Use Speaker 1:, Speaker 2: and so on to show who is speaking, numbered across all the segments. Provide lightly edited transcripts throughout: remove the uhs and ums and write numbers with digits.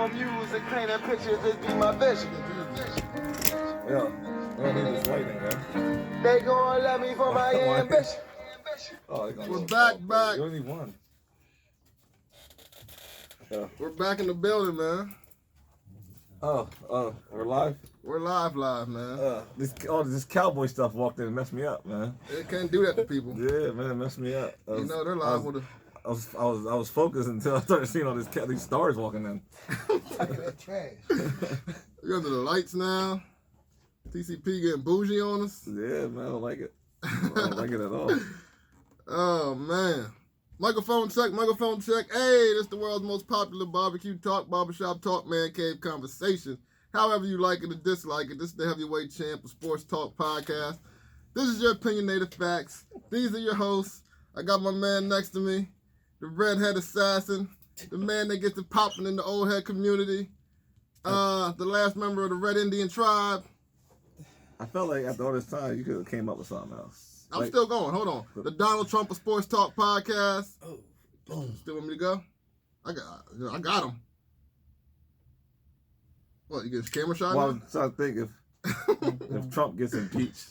Speaker 1: on music, painting pictures, this be my vision.
Speaker 2: Yeah, I don't need this lightning, man.
Speaker 1: They gon' love me for my ambition.
Speaker 2: Oh,
Speaker 3: We're back.
Speaker 2: You only won. Yeah.
Speaker 3: We're back in the building, man.
Speaker 2: Oh, we're live?
Speaker 3: We're live, man.
Speaker 2: This cowboy stuff walked in and messed me up, man.
Speaker 3: They can't do that to people.
Speaker 2: Yeah, man, it messed me up.
Speaker 3: You know they're live with
Speaker 2: I was focused until I started seeing all these stars walking in.
Speaker 4: Trash.
Speaker 3: You're under the lights now. TCP getting bougie on us.
Speaker 2: Yeah, man, I don't like it. I don't like it at all.
Speaker 3: Oh, man. Microphone check. Hey, this is the world's most popular barbecue talk, barbershop talk, man cave conversation. However you like it or dislike it, this is the heavyweight champ of sports talk podcast. This is your Opinionated Facts. These are your hosts. I got my man next to me, the redhead assassin, the man that gets it popping in the old head community, the last member of the Red Indian tribe.
Speaker 2: I felt like after all this time, you could have came up with something else.
Speaker 3: I'm still going. Hold on. The Donald Trump of Sports Talk podcast.
Speaker 4: Oh, boom.
Speaker 3: Still want me to go? I got him. What, you get his camera shot?
Speaker 2: Well, I'm trying to think if Trump gets impeached,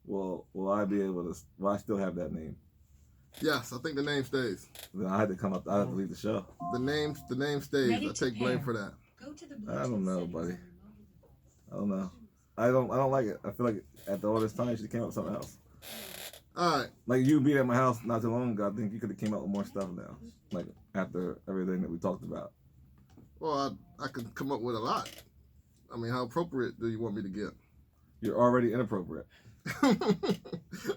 Speaker 2: will I be able to? Will I still have that name?
Speaker 3: Yes, I think the name stays.
Speaker 2: Then I had to come up. I had to leave the show.
Speaker 3: The name stays. I take blame for that.
Speaker 2: I don't know, buddy. I don't know. I don't like it. I feel like after all this time, you should have came up with something else.
Speaker 3: All right.
Speaker 2: Like you being at my house not too long ago, I think you could have came up with more stuff now. Like after everything that we talked about.
Speaker 3: Well, I could come up with a lot. I mean, how appropriate do you want me to get?
Speaker 2: You're already inappropriate.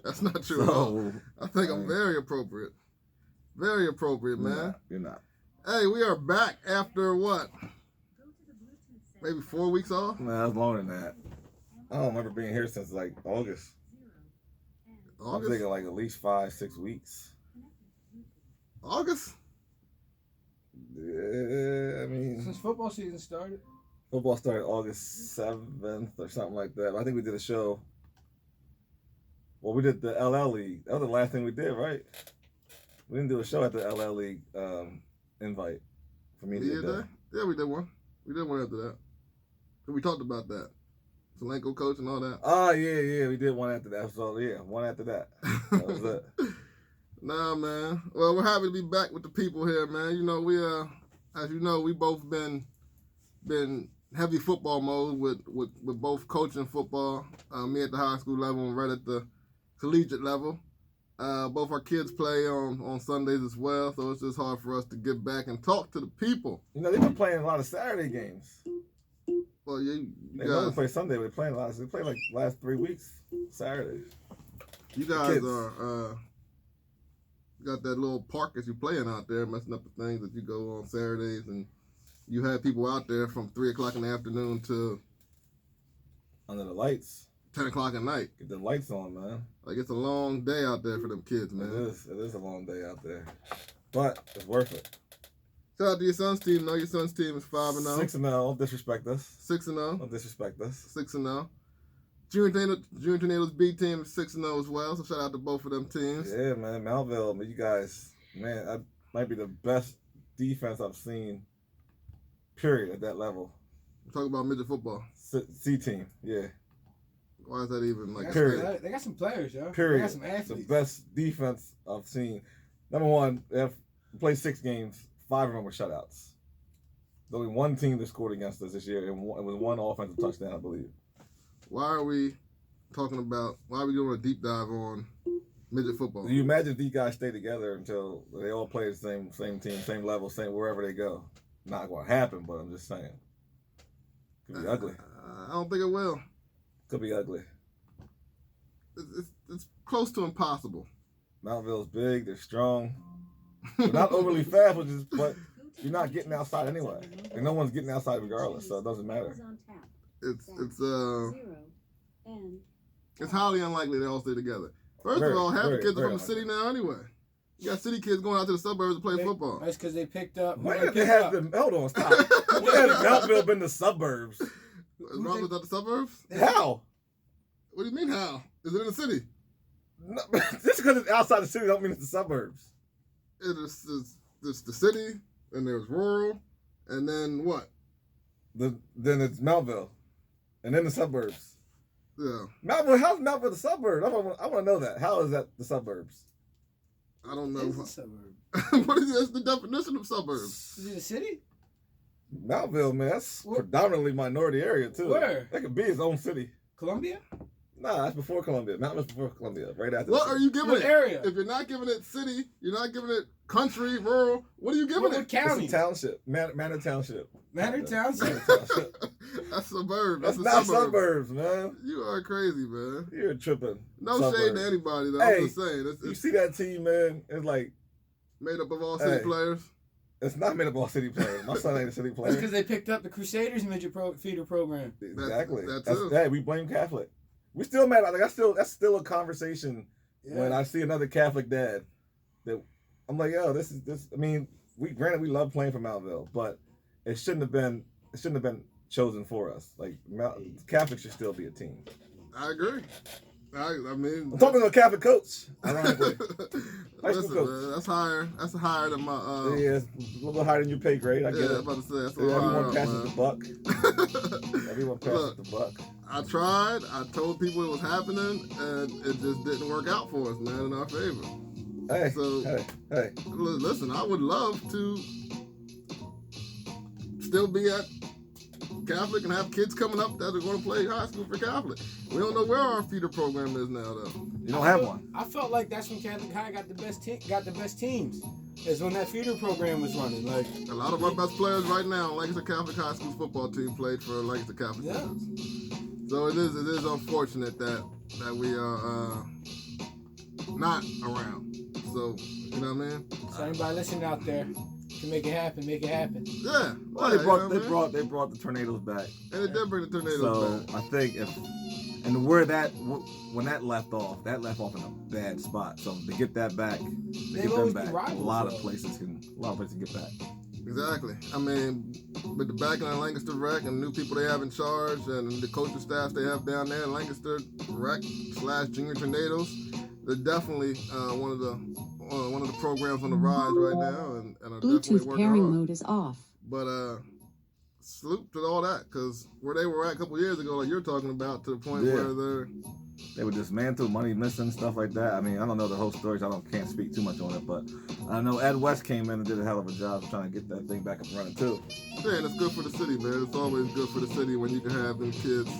Speaker 3: That's not true at all. I think I'm very appropriate. Very appropriate, man.
Speaker 2: You're not.
Speaker 3: Hey, we are back after what? Maybe 4 weeks off?
Speaker 2: Man, that's longer than that. I don't remember being here since like August. I'm thinking like at least 5-6 weeks.
Speaker 3: August?
Speaker 2: Yeah, I mean.
Speaker 4: Since football season started?
Speaker 2: Football started August 7th or something like that. I think we did a show. Well, we did the LL League. That was the last thing we did, right? We didn't do a show at the LL League invite for Media Day.
Speaker 3: Yeah, we did one. We did one after that. We talked about that. Solanko coach and all that.
Speaker 2: Oh, yeah, we did one after that. So, yeah, one after that. That was it.
Speaker 3: Nah, man. Well, we're happy to be back with the people here, man. You know, we as you know, we both been heavy football mode with both coaching football. Me at the high school level and Red at the collegiate level. Both our kids play on Sundays as well, so it's just hard for us to get back and talk to the people.
Speaker 2: You know, they've been playing a lot of Saturday games.
Speaker 3: Well, you
Speaker 2: they
Speaker 3: guys
Speaker 2: normally play Sunday, but they're playing a lot. They play like last 3 weeks, Saturdays.
Speaker 3: You guys are got that little park that you're playing out there, messing up the things that you go on Saturdays, and you had people out there from 3 o'clock in the afternoon to
Speaker 2: under the lights,
Speaker 3: 10 o'clock at night.
Speaker 2: Get the lights on, man.
Speaker 3: Like it's a long day out there for them kids, man.
Speaker 2: It is a long day out there, but it's worth it.
Speaker 3: Shout out to your son's team. No, your son's team is 5-0.
Speaker 2: 6-0. Don't disrespect us.
Speaker 3: 6-0.
Speaker 2: Don't disrespect us.
Speaker 3: 6-0. Junior Tornadoes B team is 6-0 as well. So shout out to both of them teams.
Speaker 2: Yeah, man. Melville, you guys, man, that might be the best defense I've seen. Period at that level.
Speaker 3: I'm talking about midget football.
Speaker 2: C team, yeah.
Speaker 3: Why is that even like?
Speaker 2: Period.
Speaker 4: They got some players, yo.
Speaker 2: Period.
Speaker 4: They got some athletes.
Speaker 2: The best defense I've seen. Number one, they have played 6 games. 5 of them were shutouts. There's only one team that scored against us this year, and it was one offensive touchdown, I believe.
Speaker 3: Why are we doing a deep dive on midget football?
Speaker 2: Do you imagine if these guys stay together until they all play the same team, same level, same wherever they go? Not going to happen, but I'm just saying. Could be ugly.
Speaker 3: I don't think it will.
Speaker 2: Could be ugly.
Speaker 3: It's close to impossible.
Speaker 2: Mountville's big. They're strong. They're not overly fast, but you're not getting outside anyway. And no one's getting outside regardless, so it doesn't matter.
Speaker 3: It's highly unlikely they all stay together. First of all, half the kids are from the city now anyway. You got city kids going out to the suburbs to play football.
Speaker 4: That's because they picked up.
Speaker 2: When did they have them? Hold on, stop. When has Mountville been the suburbs?
Speaker 3: Is Mountville not the suburbs?
Speaker 2: How?
Speaker 3: What do you mean how? Is it in the city?
Speaker 2: No, just because it's outside the city don't mean it's the suburbs.
Speaker 3: It's the city, and there's rural, and then what?
Speaker 2: then it's Mountville, and then the suburbs.
Speaker 3: Yeah.
Speaker 2: Mountville, how's Mountville the suburbs? I want to know that. How is that the suburbs?
Speaker 3: I don't know.
Speaker 4: It's a suburb.
Speaker 3: What is that's the definition of suburbs?
Speaker 4: Is it a city?
Speaker 2: Mountville, man, that's predominantly minority area too.
Speaker 4: Where?
Speaker 2: That could be its own city.
Speaker 4: Columbia?
Speaker 2: Nah, that's before Columbia. Mountville's before Columbia, right after.
Speaker 3: What are you giving
Speaker 4: What
Speaker 3: it?
Speaker 4: area?
Speaker 3: If you're not giving it city, you're not giving it country, rural. What are you giving
Speaker 4: What
Speaker 3: it?
Speaker 4: county?
Speaker 2: It's a township. Manor Township.
Speaker 4: Manor Township?
Speaker 2: Manor Township.
Speaker 3: That's suburb.
Speaker 2: That's
Speaker 3: a
Speaker 2: not
Speaker 3: suburb.
Speaker 2: suburbs, man.
Speaker 3: You are crazy, man.
Speaker 2: You're tripping.
Speaker 3: No
Speaker 2: Suburbs.
Speaker 3: shade to anybody, though.
Speaker 2: Hey,
Speaker 3: I'm just saying.
Speaker 2: You
Speaker 3: It's
Speaker 2: see that team, man? It's like
Speaker 3: made up of all city players.
Speaker 2: it's not made up of all city players. My son ain't a city
Speaker 4: That's
Speaker 2: player.
Speaker 4: because they picked up the Crusaders midget feeder program.
Speaker 2: Exactly.
Speaker 3: That's
Speaker 2: That's
Speaker 3: it.
Speaker 2: that. We blame Catholic. We still mad. Like that's still a conversation when I see another Catholic dad. That I'm like, yo, this. I mean, we love playing for Mountville, but it shouldn't have been chosen for us. Like Catholics should still be a team.
Speaker 3: I agree. I mean,
Speaker 2: I'm talking to a Catholic coach. Ironically,
Speaker 3: listen, man, that's higher. That's higher than my.
Speaker 2: Yeah, it's a little higher than your pay grade. I get
Speaker 3: I'm
Speaker 2: it.
Speaker 3: about to say that's a
Speaker 2: Yeah,
Speaker 3: little
Speaker 2: everyone
Speaker 3: higher.
Speaker 2: passes the buck. Everyone passes the buck.
Speaker 3: I tried. I told people it was happening, and it just didn't work out for us, man, in our favor.
Speaker 2: Hey,
Speaker 3: So-
Speaker 2: hey.
Speaker 3: Listen, I would love to still be at Catholic and have kids coming up that are going to play high school for Catholic. We don't know where our feeder program is now, though.
Speaker 2: You don't have one.
Speaker 4: I felt like that's when Catholic High got the best teams. Is when that feeder program was running. Like
Speaker 3: A lot of our best players right now on Lancaster Catholic High School's football team played for Lancaster Catholic.
Speaker 4: Yeah.
Speaker 3: Students. So it is unfortunate that we are not around. So, you know what I mean?
Speaker 4: so anybody listening out there can make it happen. Make it happen.
Speaker 3: Yeah.
Speaker 2: Well,
Speaker 3: yeah,
Speaker 2: they brought
Speaker 3: you know what
Speaker 2: they brought the tornadoes back.
Speaker 3: I mean? And it did bring the tornadoes
Speaker 2: So
Speaker 3: back.
Speaker 2: I think when that left off in a bad spot. So to get that back, to
Speaker 4: They've
Speaker 2: get them
Speaker 4: always
Speaker 2: back,
Speaker 4: been
Speaker 2: a
Speaker 4: rivals,
Speaker 2: lot of
Speaker 4: though.
Speaker 2: places can get back.
Speaker 3: Exactly. I mean, with the backing of Lancaster Rec and the new people they have in charge and the coaching staff they have down there in Lancaster Rec / Junior Tornadoes, they're definitely one of the programs on the rise right now and are definitely
Speaker 5: Bluetooth
Speaker 3: working
Speaker 5: pairing
Speaker 3: hard.
Speaker 5: mode is off.
Speaker 3: But salute to all that, because where they were at a couple years ago, like you're talking about, to the point
Speaker 2: Yeah.
Speaker 3: where
Speaker 2: They were dismantled, money missing, stuff like that. I mean, I don't know the whole stories. Can't speak too much on it, but I know Ed West came in and did a hell of a job trying to get that thing back up and running too.
Speaker 3: and it's good for the city, man. It's always good for the city when you can have them kids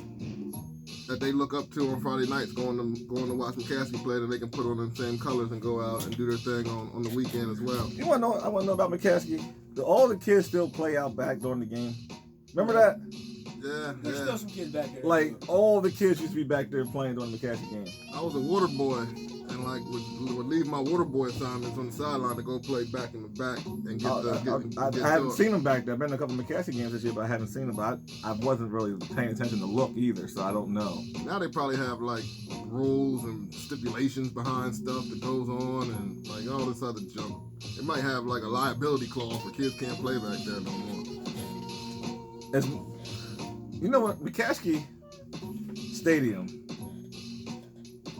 Speaker 3: that they look up to on Friday nights going to watch McCaskey play, that they can put on them same colors and go out and do their thing on the weekend as well.
Speaker 2: You want to know? I want to know about McCaskey. Do all the kids still play out back during the game? Remember that?
Speaker 3: Yeah,
Speaker 4: There's still some kids back there.
Speaker 2: Like all the kids used to be back there playing during the McCaskey game.
Speaker 3: I was a water boy and like would leave my water boy assignments on the sideline to go play back in the back and get
Speaker 2: I haven't seen them back there. I've been to a couple of McCaskey games this year, but I haven't seen them. But I wasn't really paying attention to look either, so I don't know.
Speaker 3: Now they probably have like rules and stipulations behind stuff that goes on and like all this other junk. They might have like a liability clause where kids can't play back there no more.
Speaker 2: As, you know what? McCaskey Stadium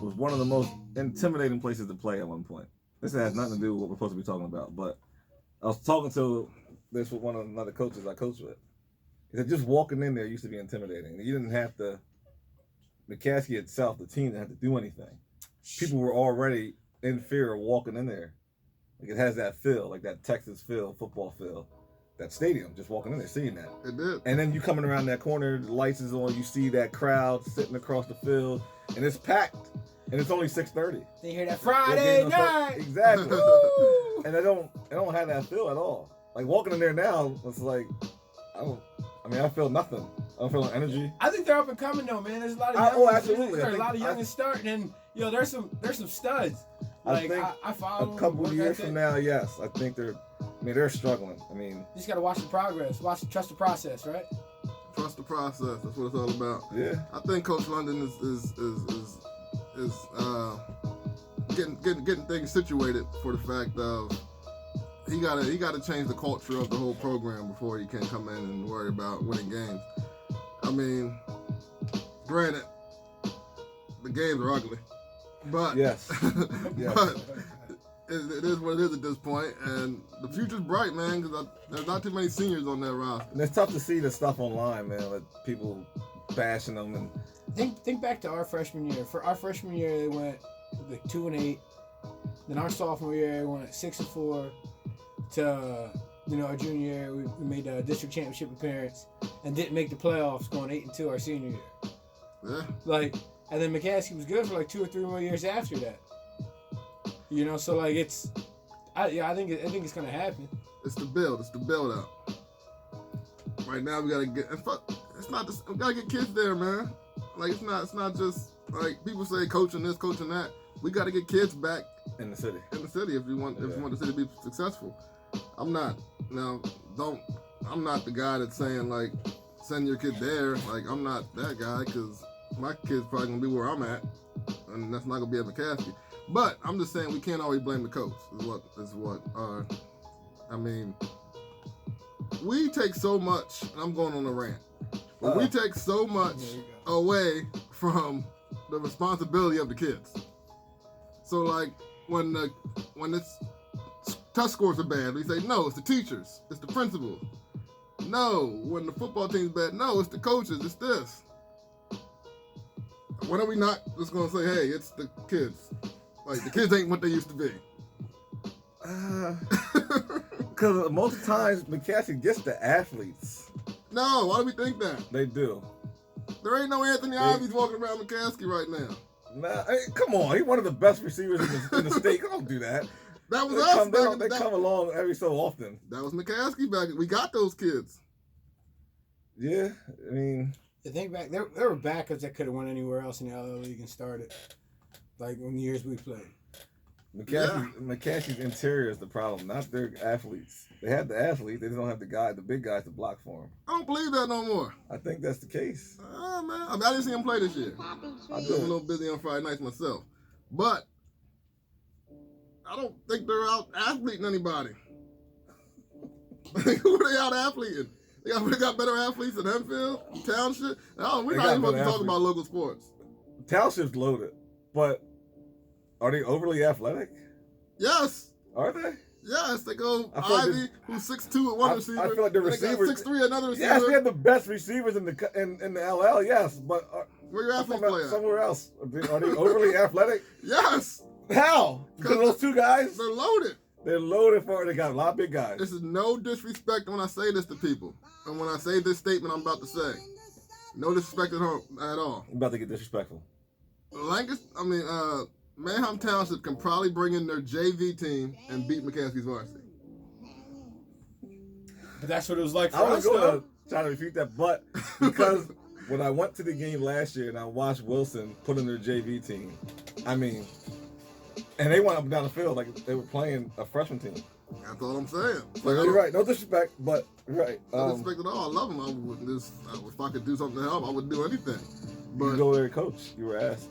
Speaker 2: was one of the most intimidating places to play at one point. This has nothing to do with what we're supposed to be talking about, but I was talking to this with one of the other coaches I coached with. He said just walking in there used to be intimidating. You didn't have to, McCaskey itself, the team didn't have to do anything. People were already in fear of walking in there. Like it has that feel, like that Texas feel, football feel. That stadium, just walking in there, seeing that.
Speaker 3: It did.
Speaker 2: And then you coming around that corner, the lights is on, you see that crowd sitting across the field, and it's packed, and it's only 6:30.
Speaker 4: They hear that Friday night.
Speaker 2: Exactly.
Speaker 4: Woo!
Speaker 2: And I don't have that feel at all. Like walking in there now, it's like, I feel nothing. I don't feel no energy.
Speaker 4: I think they're up and coming though, man. There's a lot of
Speaker 2: absolutely.
Speaker 4: There's a lot of youngins starting, and there's some studs.
Speaker 2: I think
Speaker 4: I follow
Speaker 2: a
Speaker 4: them,
Speaker 2: couple
Speaker 4: work
Speaker 2: years
Speaker 4: ethic.
Speaker 2: from now, yes, I think they're struggling. I mean,
Speaker 4: You just gotta watch the progress, trust the process, right?
Speaker 3: Trust the process. That's what it's all about.
Speaker 2: yeah.
Speaker 3: I think Coach London is getting things situated for the fact of he gotta change the culture of the whole program before he can come in and worry about winning games. I mean, granted, the games are ugly, but
Speaker 2: Yes. Yes.
Speaker 3: but it is what it is at this point, and the future's bright, man. Because there's not too many seniors on that roster.
Speaker 2: And it's tough to see the stuff online, man. With people bashing them and.
Speaker 4: Think back to our freshman year. For our freshman year, they went like 2-8. Then our sophomore year, they went 6-4. To our junior year, we made a district championship appearance and didn't make the playoffs, going 8-2 our senior year.
Speaker 3: Yeah.
Speaker 4: And then McCaskey was good for 2 or 3 more years after that. So it's, I think it's gonna happen.
Speaker 3: It's the build. It's the build out. Right now we gotta get. It's not just we gotta get kids there, man. It's not just like people say coaching this, coaching that. We gotta get kids back
Speaker 2: in the city.
Speaker 3: If you want the city to be successful. I'm not the guy that's saying send your kid there. I'm not that guy because my kid's probably gonna be where I'm at, and that's not gonna be at McCaskey. But I'm just saying we can't always blame the coach. We take so much, and I'm going on a rant, but we take so much away from the responsibility of the kids. So when it's test scores are bad, we say no, it's the teachers, it's the principal. No, when the football team's bad, no, it's the coaches, it's this. When are we not just gonna say, hey, it's the kids? The kids ain't what they used to be.
Speaker 2: Because most times McCaskey gets the athletes.
Speaker 3: No, why do we think that?
Speaker 2: They do.
Speaker 3: There ain't no Anthony Ivies walking around McCaskey right now.
Speaker 2: Nah, come on, he's one of the best receivers in the state. Don't do that.
Speaker 3: That was us.
Speaker 2: They come along every so often.
Speaker 3: That was McCaskey back. We got those kids.
Speaker 2: Yeah, I mean.
Speaker 4: To think back, there were backups that could have went anywhere else in the LL League and started. In the years we played.
Speaker 2: McCaskey's interior is the problem, not their athletes. They have the athletes, they just don't have the big guys to block for them.
Speaker 3: I don't believe that no more.
Speaker 2: I think that's the case.
Speaker 3: Man, I didn't see him play this year. I was a little busy on Friday nights myself. But I don't think they're out athleting anybody. Who are they out athleting? They got better athletes than Hempfield, Township. No, we're not even supposed to talk about local sports.
Speaker 2: Township's loaded, but are they overly athletic?
Speaker 3: Yes.
Speaker 2: Are they?
Speaker 3: Yes, they go Ivy, who's 6'2" at one receiver.
Speaker 2: I feel like the receivers
Speaker 3: 6'3" another receiver.
Speaker 2: Yes, we have the best receivers in the LL. Yes, but
Speaker 3: where your athletes play at?
Speaker 2: Somewhere else. Are they overly athletic?
Speaker 3: Yes.
Speaker 2: How? Because those two guys?
Speaker 3: They're loaded.
Speaker 2: They're loaded for it. They got a lot of big guys.
Speaker 3: This is no disrespect when I say this to people, and when I say this statement I'm about to say, no disrespect at all.
Speaker 2: I'm about to get disrespectful.
Speaker 3: Manheim Township can probably bring in their JV team and beat McCaskey's varsity.
Speaker 4: But that's what it was like for
Speaker 2: I was
Speaker 4: us,
Speaker 2: going
Speaker 4: though.
Speaker 2: to try to refute that, but because when I went to the game last year and I watched Wilson put in their JV team, and they went up and down the field like they were playing a freshman team.
Speaker 3: That's all I'm saying.
Speaker 2: You're right. No disrespect, but you're right.
Speaker 3: No disrespect at all. I love them. If I could do something to help, I would do anything. But
Speaker 2: you go there, coach. You were asked.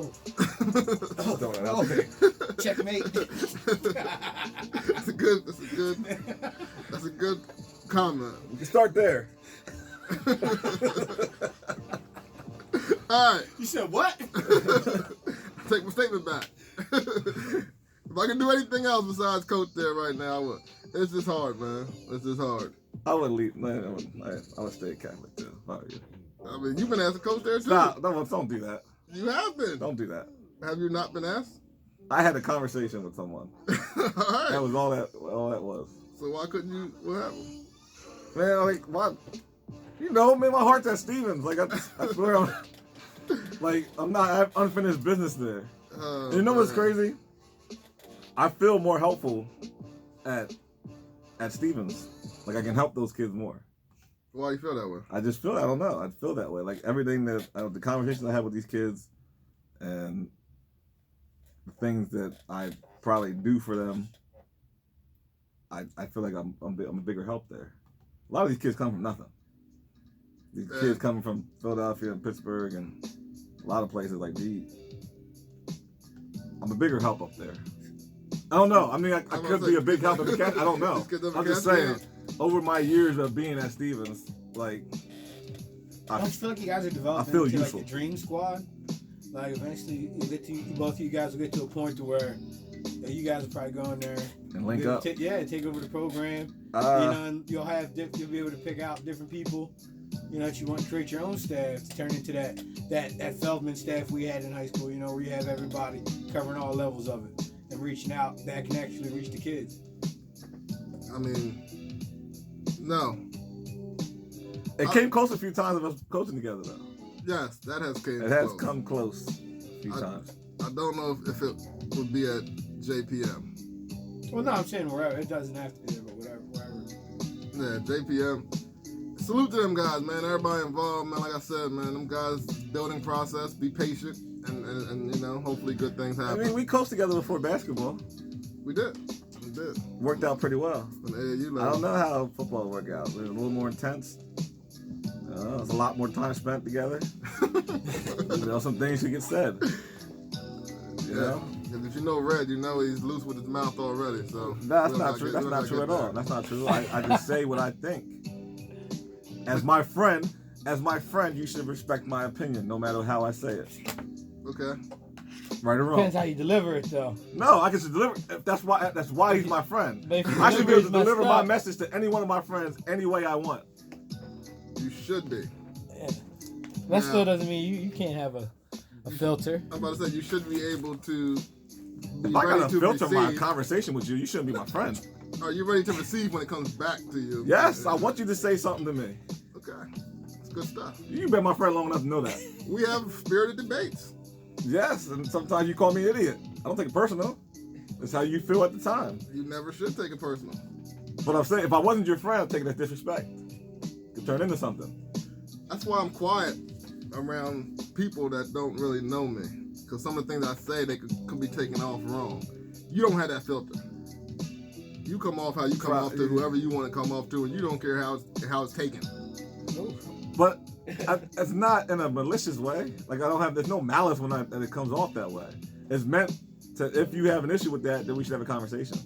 Speaker 4: Oh. Checkmate.
Speaker 3: That's a good comment.
Speaker 2: We can start there.
Speaker 3: All right.
Speaker 4: You said what?
Speaker 3: Take my statement back. If I can do anything else besides coach there right now, I would. It's just hard, man. It's just hard.
Speaker 2: I would leave. Man, I would stay Catholic too.
Speaker 3: You've been asked to coach there too.
Speaker 2: Stop! Don't do that.
Speaker 3: You have been.
Speaker 2: Don't do that.
Speaker 3: Have you not been asked?
Speaker 2: I had a conversation with someone.
Speaker 3: All right.
Speaker 2: That was all that was.
Speaker 3: So why couldn't you? What happened?
Speaker 2: Man, what? Man, my heart's at Stevens. I swear, I'm not. I have unfinished business there. You know what's crazy? I feel more helpful at Stevens. I can help those kids more.
Speaker 3: Why do you feel that way?
Speaker 2: I just feel. I don't know. I feel that way. Everything that the conversations I have with these kids, and the things that I probably do for them, I feel like I'm a bigger help there. A lot of these kids come from nothing. These kids coming from Philadelphia and Pittsburgh and a lot of places gee, I'm a bigger help up there. I don't know. I could be a big help at the I don't know. I'm just saying, over my years of being at Stevens, I
Speaker 4: feel like you guys are developing
Speaker 2: feel
Speaker 4: into
Speaker 2: useful.
Speaker 4: a dream squad. Eventually, both of you guys will get to a point to where Yeah, you guys will probably go in there
Speaker 2: and link up.
Speaker 4: take over the program. And you'll be able to pick out different people. That you want to create your own staff to turn into that Feldman staff we had in high school. Where you have everybody covering all levels of it and reaching out that can actually reach the kids.
Speaker 3: I mean, no.
Speaker 2: It came close a few times of us coaching together, though.
Speaker 3: Yes, that has came.
Speaker 2: It has come close a few times.
Speaker 3: I don't know if it would be at JPM.
Speaker 4: Well, no, I'm saying wherever. It doesn't have to be there, but wherever.
Speaker 3: Yeah, JPM. Salute to them guys, man. Everybody involved, man. Like I said, man, them guys building process. Be patient, and hopefully good things happen.
Speaker 2: I mean, we coached together before basketball.
Speaker 3: We did.
Speaker 2: Worked out pretty well.
Speaker 3: I
Speaker 2: don't know how football worked out. It was a little more intense. It was a lot more time spent together. Some things should get said. You know?
Speaker 3: Because if you know Red, he's loose with his mouth already. So
Speaker 2: that's not true. That's not true at all. That's not true. I just say what I think. As my friend, you should respect my opinion, no matter how I say it.
Speaker 3: Okay.
Speaker 2: Right or wrong.
Speaker 4: Depends how you deliver it, though.
Speaker 2: No, I can deliver. That's why he's my friend. I should be able to deliver my message to any one of my friends any way I want.
Speaker 3: You should be.
Speaker 4: Yeah. That still doesn't mean you can't have a filter.
Speaker 3: I'm about to say you should be able to.
Speaker 2: If I got to filter my conversation with you, you shouldn't be my friend.
Speaker 3: Are you ready to receive when it comes back to you?
Speaker 2: Yes, I want you to say something to me.
Speaker 3: Okay, it's good stuff.
Speaker 2: You've been my friend long enough to know that.
Speaker 3: We have spirited debates.
Speaker 2: Yes, and sometimes you call me an idiot. I don't take it personal. It's how you feel at the time.
Speaker 3: You never should take it personal.
Speaker 2: But I'm saying, if I wasn't your friend, I'd take it as disrespect. It could turn into something.
Speaker 3: That's why I'm quiet around people that don't really know me. Because some of the things I say, they could be taken off wrong. You don't have that filter. You come off how you come off to whoever you want to come off to, and you don't care how it's taken.
Speaker 2: But it's not in a malicious way. Like there's no malice when it comes off that way. It's meant to, if you have an issue with that, then we should have a conversation.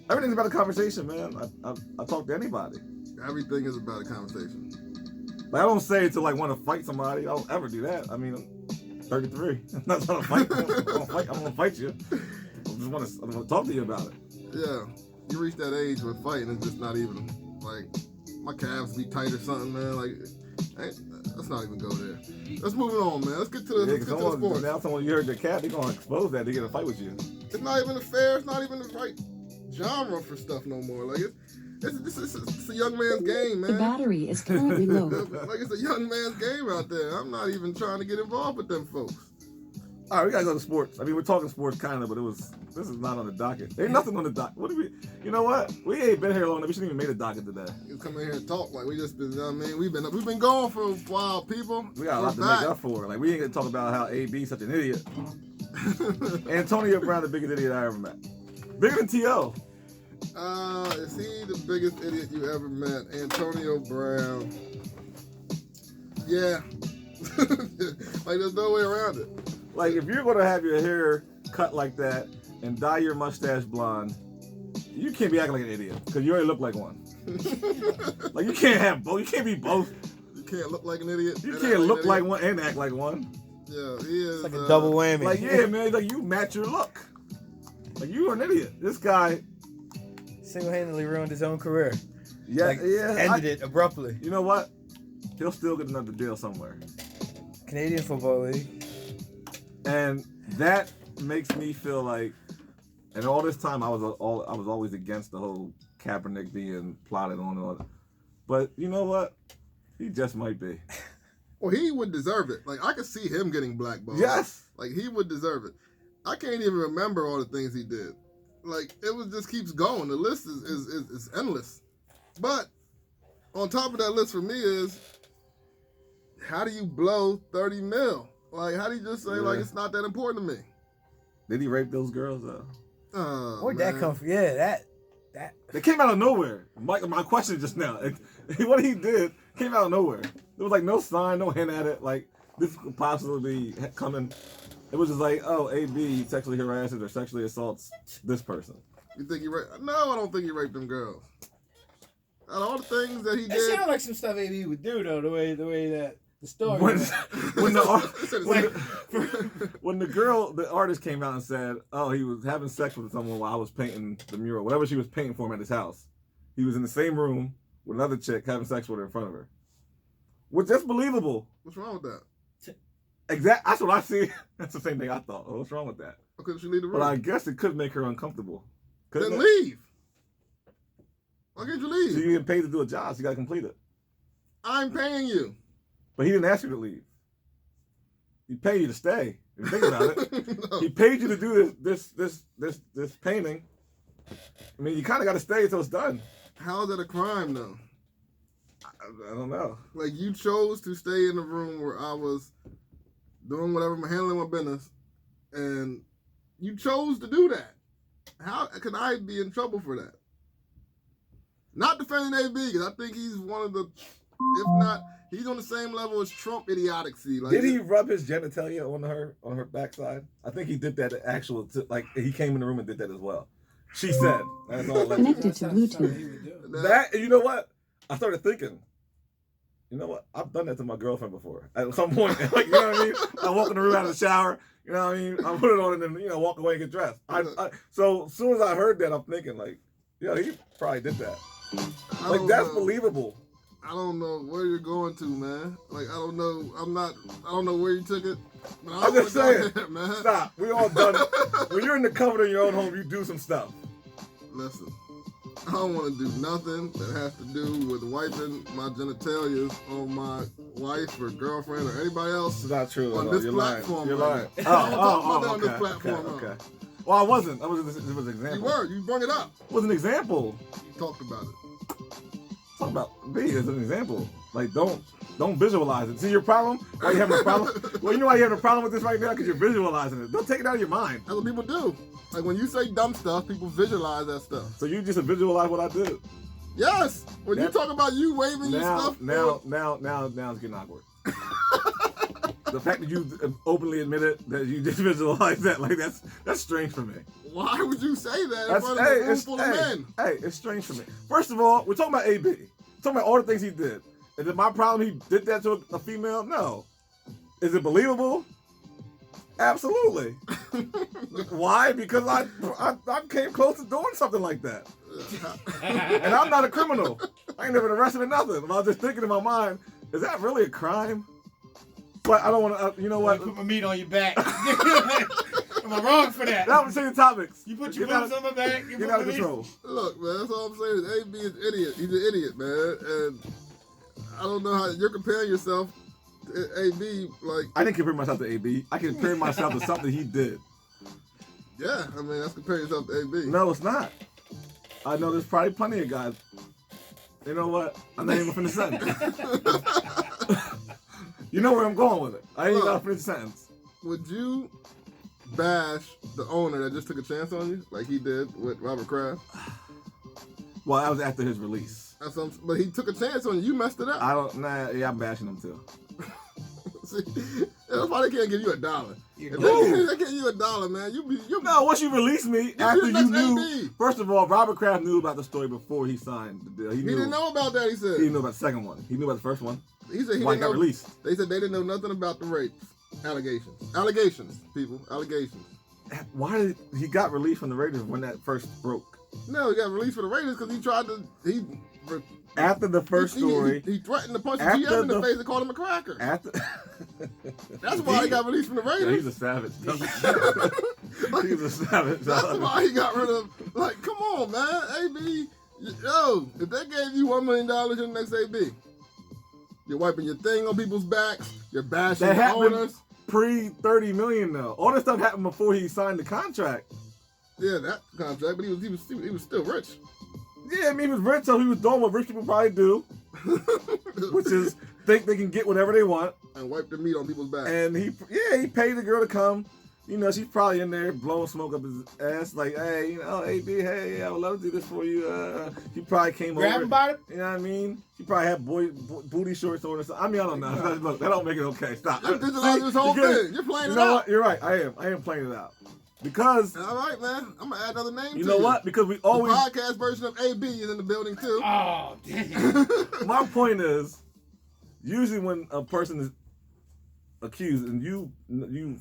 Speaker 2: Everything's about a conversation, man. I talk to anybody. Everything is about a conversation. Like, I don't say it to want to fight somebody. I don't ever do that. I mean, I'm 33. I'm not trying to fight. I'm gonna fight you. I just want to talk to you about it. Yeah, you reach that age where fighting is just not even my calves be tight or something, man. Let's not even go there. Let's move it on, man. Let's get to the sports. Now, someone you heard your cat, they're gonna expose that. They get a fight with you. It's not even fair. It's not even the right genre for stuff no more. It's a young man's game, man.
Speaker 5: The battery is currently low.
Speaker 3: It's a young man's game out there. I'm not even trying to get involved with them folks. All right, we gotta go to sports. I mean, we're talking sports kind of, but this is not on the docket. Ain't nothing on the docket. You know what? We ain't been here long enough. We shouldn't even made a docket today. You come in here and talk we just been. We've been gone for a while, people. We got a lot to make up for. We ain't gonna talk about how AB's such an idiot. Antonio Brown, the biggest idiot I ever met. Bigger than T.O. Is he the biggest idiot you ever met? Antonio Brown. Yeah. There's no way around it. If you're gonna have your hair cut like that and dye your mustache blonde, you can't be acting like an idiot because you already look like one. You can't have both. You can't be both. You can't look like an idiot. You can't look like one and act like one. Yeah, he is.
Speaker 4: It's like a double whammy.
Speaker 3: Yeah, man. You match your look. You're an idiot. This guy
Speaker 4: single-handedly ruined his own career.
Speaker 3: Yeah,
Speaker 4: ended it abruptly.
Speaker 3: You know what? He'll still get another deal somewhere.
Speaker 4: Canadian Football League.
Speaker 3: And that makes me feel and all this time I was always against the whole Kaepernick being plotted on and all that. But you know what? He just might be. Well, he would deserve it. I could see him getting blackballed. Yes. He would deserve it. I can't even remember all the things he did. It just keeps going. The list is endless. But on top of that list for me is, how do you blow 30 mil? How do you just say, it's not that important to me? Did he rape those girls, though?
Speaker 4: Where'd that come from? Yeah, that.
Speaker 3: They came out of nowhere. My question just now, what he did came out of nowhere. There was, no sign, no hint at it. This could possibly be coming. It was just AB sexually harasses or sexually assaults this person. You think he raped? No, I don't think he raped them girls. Out of all the things that he did.
Speaker 4: It sounded like some stuff AB would do, though, the way that The story.
Speaker 2: when the girl, the artist came out and said, oh, he was having sex with someone while I was painting the mural, whatever she was painting for him at his house. He was in the same room with another chick having sex with her in front of her. Which, that's believable.
Speaker 3: What's wrong with that?
Speaker 2: That's what I see. That's the same thing I thought. Oh, what's wrong with that?
Speaker 3: Why couldn't she leave the room?
Speaker 2: But I guess it could make her uncomfortable.
Speaker 3: Then leave. Why can't you leave?
Speaker 2: So you get paid to do a job, so you got to complete it.
Speaker 3: I'm paying you.
Speaker 2: But he didn't ask you to leave. He paid you to stay. If you think about it,
Speaker 3: No.
Speaker 2: he paid you to do this painting. I mean, you kind of got to stay until it's done.
Speaker 3: How is that a crime, though?
Speaker 2: I don't know.
Speaker 3: Like, you chose to stay in the room where I was doing whatever, handling my business, and you chose to do that. How can I be in trouble for that? Not defending AB, because I think he's one of the, if not, he's on the same level as Trump idiocy. Like,
Speaker 2: Did he rub his genitalia on her backside? I think he did that like he came in the room and did that as well. She said. That's all.
Speaker 5: Connected to Bluetooth.
Speaker 2: That, you know what? I started thinking, you know what? I've done that to my girlfriend before. At some point, like, you know what I mean? I walk in the room out of the shower, you know what I mean? I put it on and then, walk away and get dressed. So as soon as I heard that, I'm thinking like, he probably did that. Like, that's believable.
Speaker 3: I don't know where you're going to, man. Like, I don't know. I don't know where you took it. But
Speaker 2: I'm just saying,
Speaker 3: there, man.
Speaker 2: Stop. We all done it. When you're in the comfort of your own home, you do some stuff.
Speaker 3: Listen, I don't want to do nothing that has to do with wiping my genitalia on my wife or girlfriend or anybody else.
Speaker 2: It's not true.
Speaker 3: On this
Speaker 2: You're
Speaker 3: platform.
Speaker 2: You're
Speaker 3: right
Speaker 2: lying.
Speaker 3: now.
Speaker 2: On
Speaker 3: this platform.
Speaker 2: Okay. Well, I wasn't. It was an example.
Speaker 3: You were. You brought it up.
Speaker 2: It was an example.
Speaker 3: You talked about it.
Speaker 2: Talk about B as an example. Like, don't visualize it. See your problem? Why you having a problem? Well, you know why you're having a problem with this right now? Because you're visualizing it. Don't take it out of your mind.
Speaker 3: That's what people do. Like, when you say dumb stuff, people visualize that stuff.
Speaker 2: So you just visualize what I did.
Speaker 3: Yes. When you talk about you waving your stuff.
Speaker 2: Now it's getting awkward. The fact that you openly admitted that you just visualized that, like, that's strange for me.
Speaker 3: Why would you say that in front of a room full of men?
Speaker 2: Hey, it's strange for me. First of all, we're talking about AB. We're talking about all the things he did. Is it my problem he did that to a female? No. Is it believable? Absolutely. Why? Because I came close to doing something like that. And I'm not a criminal. I ain't never been arrested or nothing. But I was just thinking in my mind, is that really a crime? But I don't want to, you know what?
Speaker 4: Put my meat on your back. Am I wrong for that?
Speaker 2: That was changing topics.
Speaker 4: You put your boobs on my back.
Speaker 2: Get out of control.
Speaker 3: Look, man, that's all I'm saying. AB is an idiot. He's an idiot, man. And I don't know how you're comparing yourself to AB. Like,
Speaker 2: I didn't compare myself to AB. I compare myself to something he did.
Speaker 3: Yeah, I mean, that's comparing yourself to AB.
Speaker 2: No, it's not. I know there's probably plenty of guys. You know what? I'm not even finna sentence. You know where I'm going with it. I ain't got to finish the sentence.
Speaker 3: Would you bash the owner that just took a chance on you, like he did with Robert Kraft?
Speaker 2: Well, that was after his release.
Speaker 3: But he took a chance on you. You messed it up.
Speaker 2: I'm bashing him too.
Speaker 3: See, that's why they can't give you $1. If they give you $1, man, you
Speaker 2: No, once you release me, after you knew.
Speaker 3: AB.
Speaker 2: First of all, Robert Kraft knew about the story before he signed the deal.
Speaker 3: He didn't know about that, he said.
Speaker 2: He didn't know about the second one. He knew about the first one.
Speaker 3: He said he
Speaker 2: Why
Speaker 3: didn't
Speaker 2: got
Speaker 3: know.
Speaker 2: released.
Speaker 3: They said they didn't know nothing about the rape allegations. Allegations, people. Allegations.
Speaker 2: Why did he got released from the Raiders when that first broke?
Speaker 3: No, he got released for the Raiders because he tried to.
Speaker 2: After the first story.
Speaker 3: He threatened to punch the GM in the face and called him a cracker. That's why he got released from the Raiders.
Speaker 2: Yeah, he's a savage. He's a savage.
Speaker 3: That's why he got rid of. Like, come on, man. AB. Yo, if they gave you $1 million, you're the next AB. You're wiping your thing on people's backs. You're bashing
Speaker 2: That
Speaker 3: the
Speaker 2: happened
Speaker 3: owners.
Speaker 2: pre-$30 million though. All this stuff happened before he signed the contract.
Speaker 3: Yeah, that contract, but he was still rich.
Speaker 2: Yeah, I mean, he was rich, so he was doing what rich people probably do, which is think they can get whatever they want.
Speaker 3: And wipe the meat on people's backs.
Speaker 2: And he paid the girl to come. You know, she's probably in there blowing smoke up his ass, like, hey, AB, hey, I would love to do this for you. She probably came over.
Speaker 4: Grab him by the...
Speaker 2: You know what I mean? She probably had booty shorts on or something. I mean, I don't know. Look, that don't make it okay. Stop.
Speaker 3: You're visualizing this whole thing. You're playing it out.
Speaker 2: You know what? You're right. I am playing it out. Because...
Speaker 3: All right, man. I'm going to add another name to you.
Speaker 2: You know what? Because we always...
Speaker 3: The podcast version of AB is in the building, too.
Speaker 4: Oh, damn.
Speaker 2: My point is, usually when a person is accused, and you've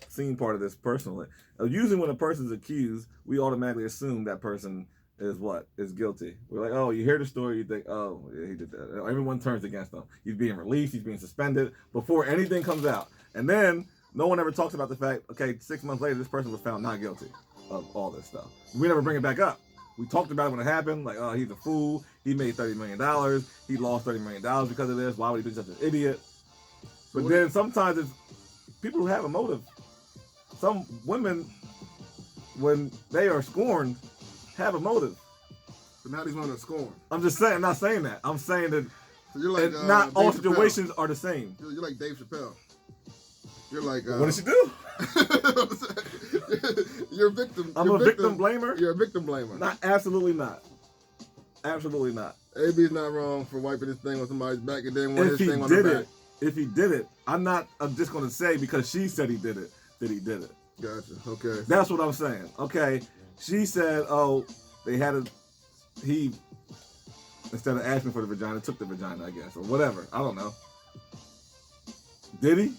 Speaker 2: seen part of this personally, usually when a person is accused, we automatically assume that person is guilty. We're like, oh, you hear the story, you think, oh, yeah, he did that. Everyone turns against him. He's being released, he's being suspended before anything comes out. And then no one ever talks about the fact, okay, 6 months later, this person was found not guilty of all this stuff. We never bring it back up. We talked about it when it happened, like, oh, he's a fool. He made $30 million. He lost $30 million because of this. Why would he be such an idiot? But then sometimes it's people who have a motive. Some women, when they are scorned, have a motive.
Speaker 3: But now these women are scorned.
Speaker 2: I'm just saying, I'm not saying that. I'm saying that
Speaker 3: So you're like,
Speaker 2: not all
Speaker 3: Dave
Speaker 2: situations
Speaker 3: Chappelle.
Speaker 2: are the same.
Speaker 3: You're like Dave Chappelle. You're like.
Speaker 2: What did she do?
Speaker 3: You're a victim.
Speaker 2: I'm a victim blamer?
Speaker 3: You're a victim blamer.
Speaker 2: Not, absolutely not. Absolutely not.
Speaker 3: AB's not wrong for wiping his thing on somebody's back and then when
Speaker 2: If
Speaker 3: his
Speaker 2: he
Speaker 3: thing on
Speaker 2: did
Speaker 3: the back.
Speaker 2: if he did it, I'm just going to say because she said he did it, that he did it.
Speaker 3: Gotcha. Okay.
Speaker 2: That's what I'm saying. Okay. She said, oh, he, instead of asking for the vagina, took the vagina, I guess, or whatever. I don't know. Did he?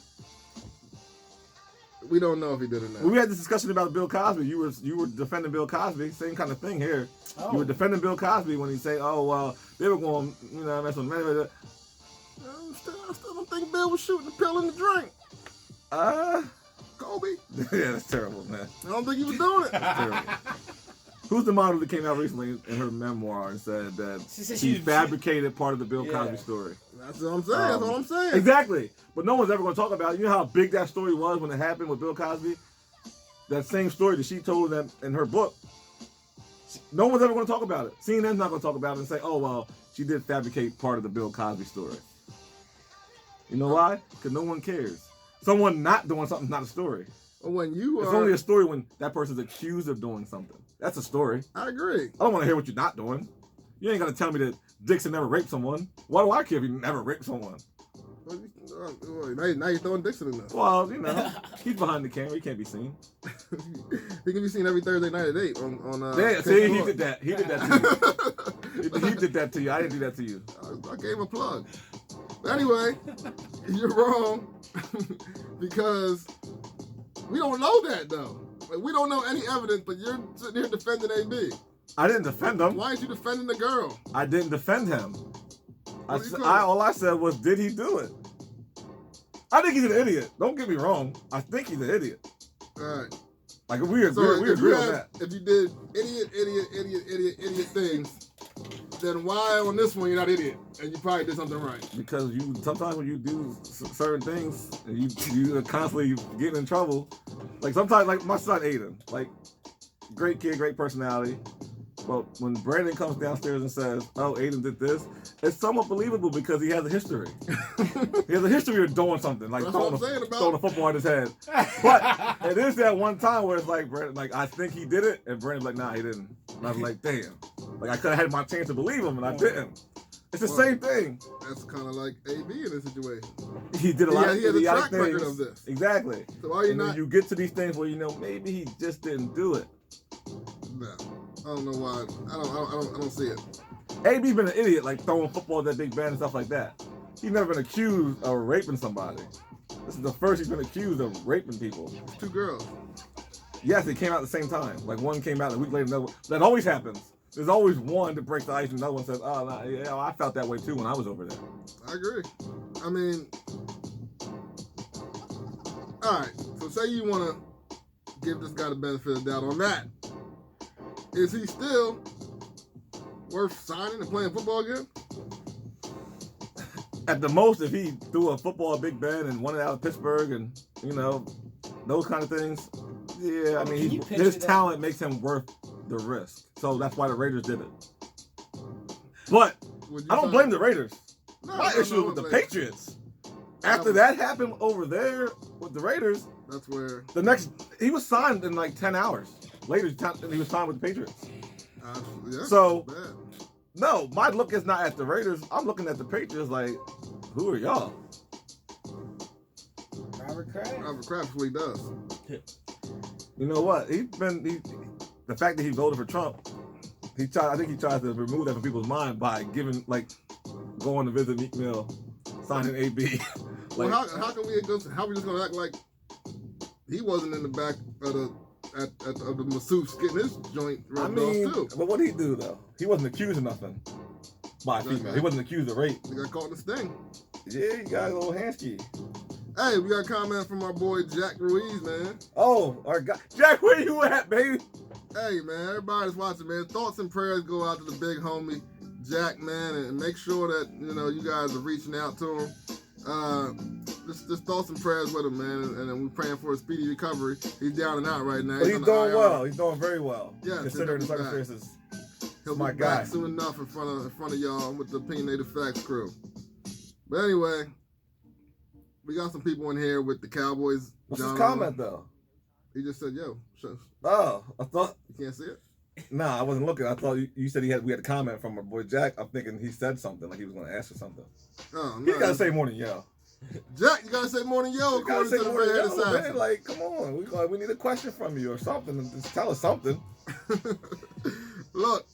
Speaker 3: We don't know if he did or not.
Speaker 2: We had this discussion about Bill Cosby. You were defending Bill Cosby. Same kind of thing here.
Speaker 4: Oh.
Speaker 2: You were defending Bill Cosby when he said, "Oh, well, they were going, mess with men."
Speaker 3: I still don't think Bill was shooting the pill in the drink. Kobe.
Speaker 2: Yeah, that's terrible, man.
Speaker 3: I don't think he was doing it.
Speaker 2: That's terrible. Who's the model that came out recently in her memoir and said that she fabricated part of the Bill Cosby story?
Speaker 3: That's what I'm saying. That's what I'm saying.
Speaker 2: Exactly. But no one's ever going to talk about it. You know how big that story was when it happened with Bill Cosby? That same story that she told them in her book. No one's ever going to talk about it. CNN's not going to talk about it and say, oh, well, she did fabricate part of the Bill Cosby story. You know why? Because no one cares. Someone not doing something's not a story.
Speaker 3: When you
Speaker 2: It's only a story when that person's accused of doing something. That's a story.
Speaker 3: I agree.
Speaker 2: I don't want to hear what you're not doing. You ain't going to tell me that Dixon never raped someone. Why do I care if he never raped someone?
Speaker 3: Now you're throwing Dixon in there.
Speaker 2: Well, he's behind the camera. He can't be seen.
Speaker 3: He can be seen every Thursday night at 8 on
Speaker 2: Yeah, see, he did that. He did that to you. He did that to you. I didn't do that to you.
Speaker 3: I gave him a plug. But anyway, you're wrong because we don't know that though. Like, we don't know any evidence, but you're sitting here defending AB.
Speaker 2: I didn't defend him.
Speaker 3: Why aren't you defending the girl?
Speaker 2: I didn't defend him.
Speaker 3: What
Speaker 2: All I said was, did he do it? I think he's an idiot. Don't get me wrong. I think he's an idiot.
Speaker 3: All right.
Speaker 2: Like we agree on that.
Speaker 3: If you did idiot things, then why on this one you're not idiot and you probably did something right?
Speaker 2: Because sometimes when you do certain things, and you are constantly getting in trouble. Like sometimes, like my son Aiden, like great kid, great personality. But when Brandon comes downstairs and says, "Oh, Aiden did this," it's somewhat believable because he has a history. He has a history of doing something, like throwing a football at his head. But it is that one time where it's like, Brandon, like I think he did it, and Brandon's like, "Nah, he didn't." And I was like, "Damn!" Like I could have had my chance to believe him, and I didn't. It's the same thing.
Speaker 3: That's kind of like AB in this situation.
Speaker 2: He did a lot of
Speaker 3: he has a track
Speaker 2: things.
Speaker 3: record of this.
Speaker 2: Exactly.
Speaker 3: So why are you not?
Speaker 2: You get to these things where maybe he just didn't do it.
Speaker 3: No. I don't know why. I don't see it.
Speaker 2: AB's been an idiot, like throwing footballs at Big Ben and stuff like that. He's never been accused of raping somebody. This is the first he's been accused of raping people.
Speaker 3: It's 2 girls.
Speaker 2: Yes, they came out at the same time. Like one came out a week later, another one. That always happens. There's always one to break the ice and another one says, "Oh, no, yeah, I felt that way too when I was over there."
Speaker 3: I agree. I mean, all right. So say you want to give this guy the benefit of the doubt on that. Is he still worth signing and playing football again?
Speaker 2: At the most, if he threw a football at Big Ben and won it out of Pittsburgh and, those kind of things, yeah, I mean, his talent makes him worth the risk. So that's why the Raiders did it. But I don't blame the Raiders. My issue is with the Patriots. After that happened over there with the Raiders,
Speaker 3: that's where
Speaker 2: he was signed in like 10 hours. Later, he was signed with the Patriots.
Speaker 3: Yeah,
Speaker 2: so, no, my look is not at the Raiders. I'm looking at the Patriots like, who are y'all?
Speaker 4: Robert Kraft.
Speaker 3: Robert Kraft is what he does.
Speaker 2: You know what? The fact that he voted for Trump, I think he tried to remove that from people's mind by going to visit Meek Mill, signing AB.
Speaker 3: Well, how can we just gonna act like he wasn't in the back of the masseuse getting his joint rubbed off too?
Speaker 2: But what did he do though? He wasn't accused of nothing by a female. He wasn't accused of rape.
Speaker 3: He got caught in the sting.
Speaker 2: Yeah, he got a little handsky.
Speaker 3: Hey, we got a comment from our boy Jack Ruiz, man.
Speaker 2: Oh, our guy, Jack, where you at, baby?
Speaker 3: Hey, man, everybody that's watching, man, thoughts and prayers go out to the big homie Jack, man, and make sure that you guys are reaching out to him. Just thoughts and prayers with him, man, and we're praying for a speedy recovery. He's down and out right now.
Speaker 2: But he's doing well. He's doing very well.
Speaker 3: Yeah,
Speaker 2: considering the circumstances.
Speaker 3: He'll
Speaker 2: my
Speaker 3: be
Speaker 2: guy.
Speaker 3: back soon enough in front of y'all with the Opinionated Facts crew. But anyway, we got some people in here with the Cowboys.
Speaker 2: What's his comment though?
Speaker 3: He just said, "Yo, shush."
Speaker 2: Oh, I thought
Speaker 3: You can't see it.
Speaker 2: Nah, I wasn't looking. I thought you said we had a comment from our boy Jack. I'm thinking he said something like he was going to ask for something.
Speaker 3: Oh,
Speaker 2: He
Speaker 3: no.
Speaker 2: got to say more than yo.
Speaker 3: Jack, you gotta say more than yo,
Speaker 2: You gotta
Speaker 3: according
Speaker 2: say
Speaker 3: to the
Speaker 2: more than
Speaker 3: red
Speaker 2: yo, man.
Speaker 3: assassin.
Speaker 2: Like, come on, we need a question from you or something. Just tell us something.
Speaker 3: Look,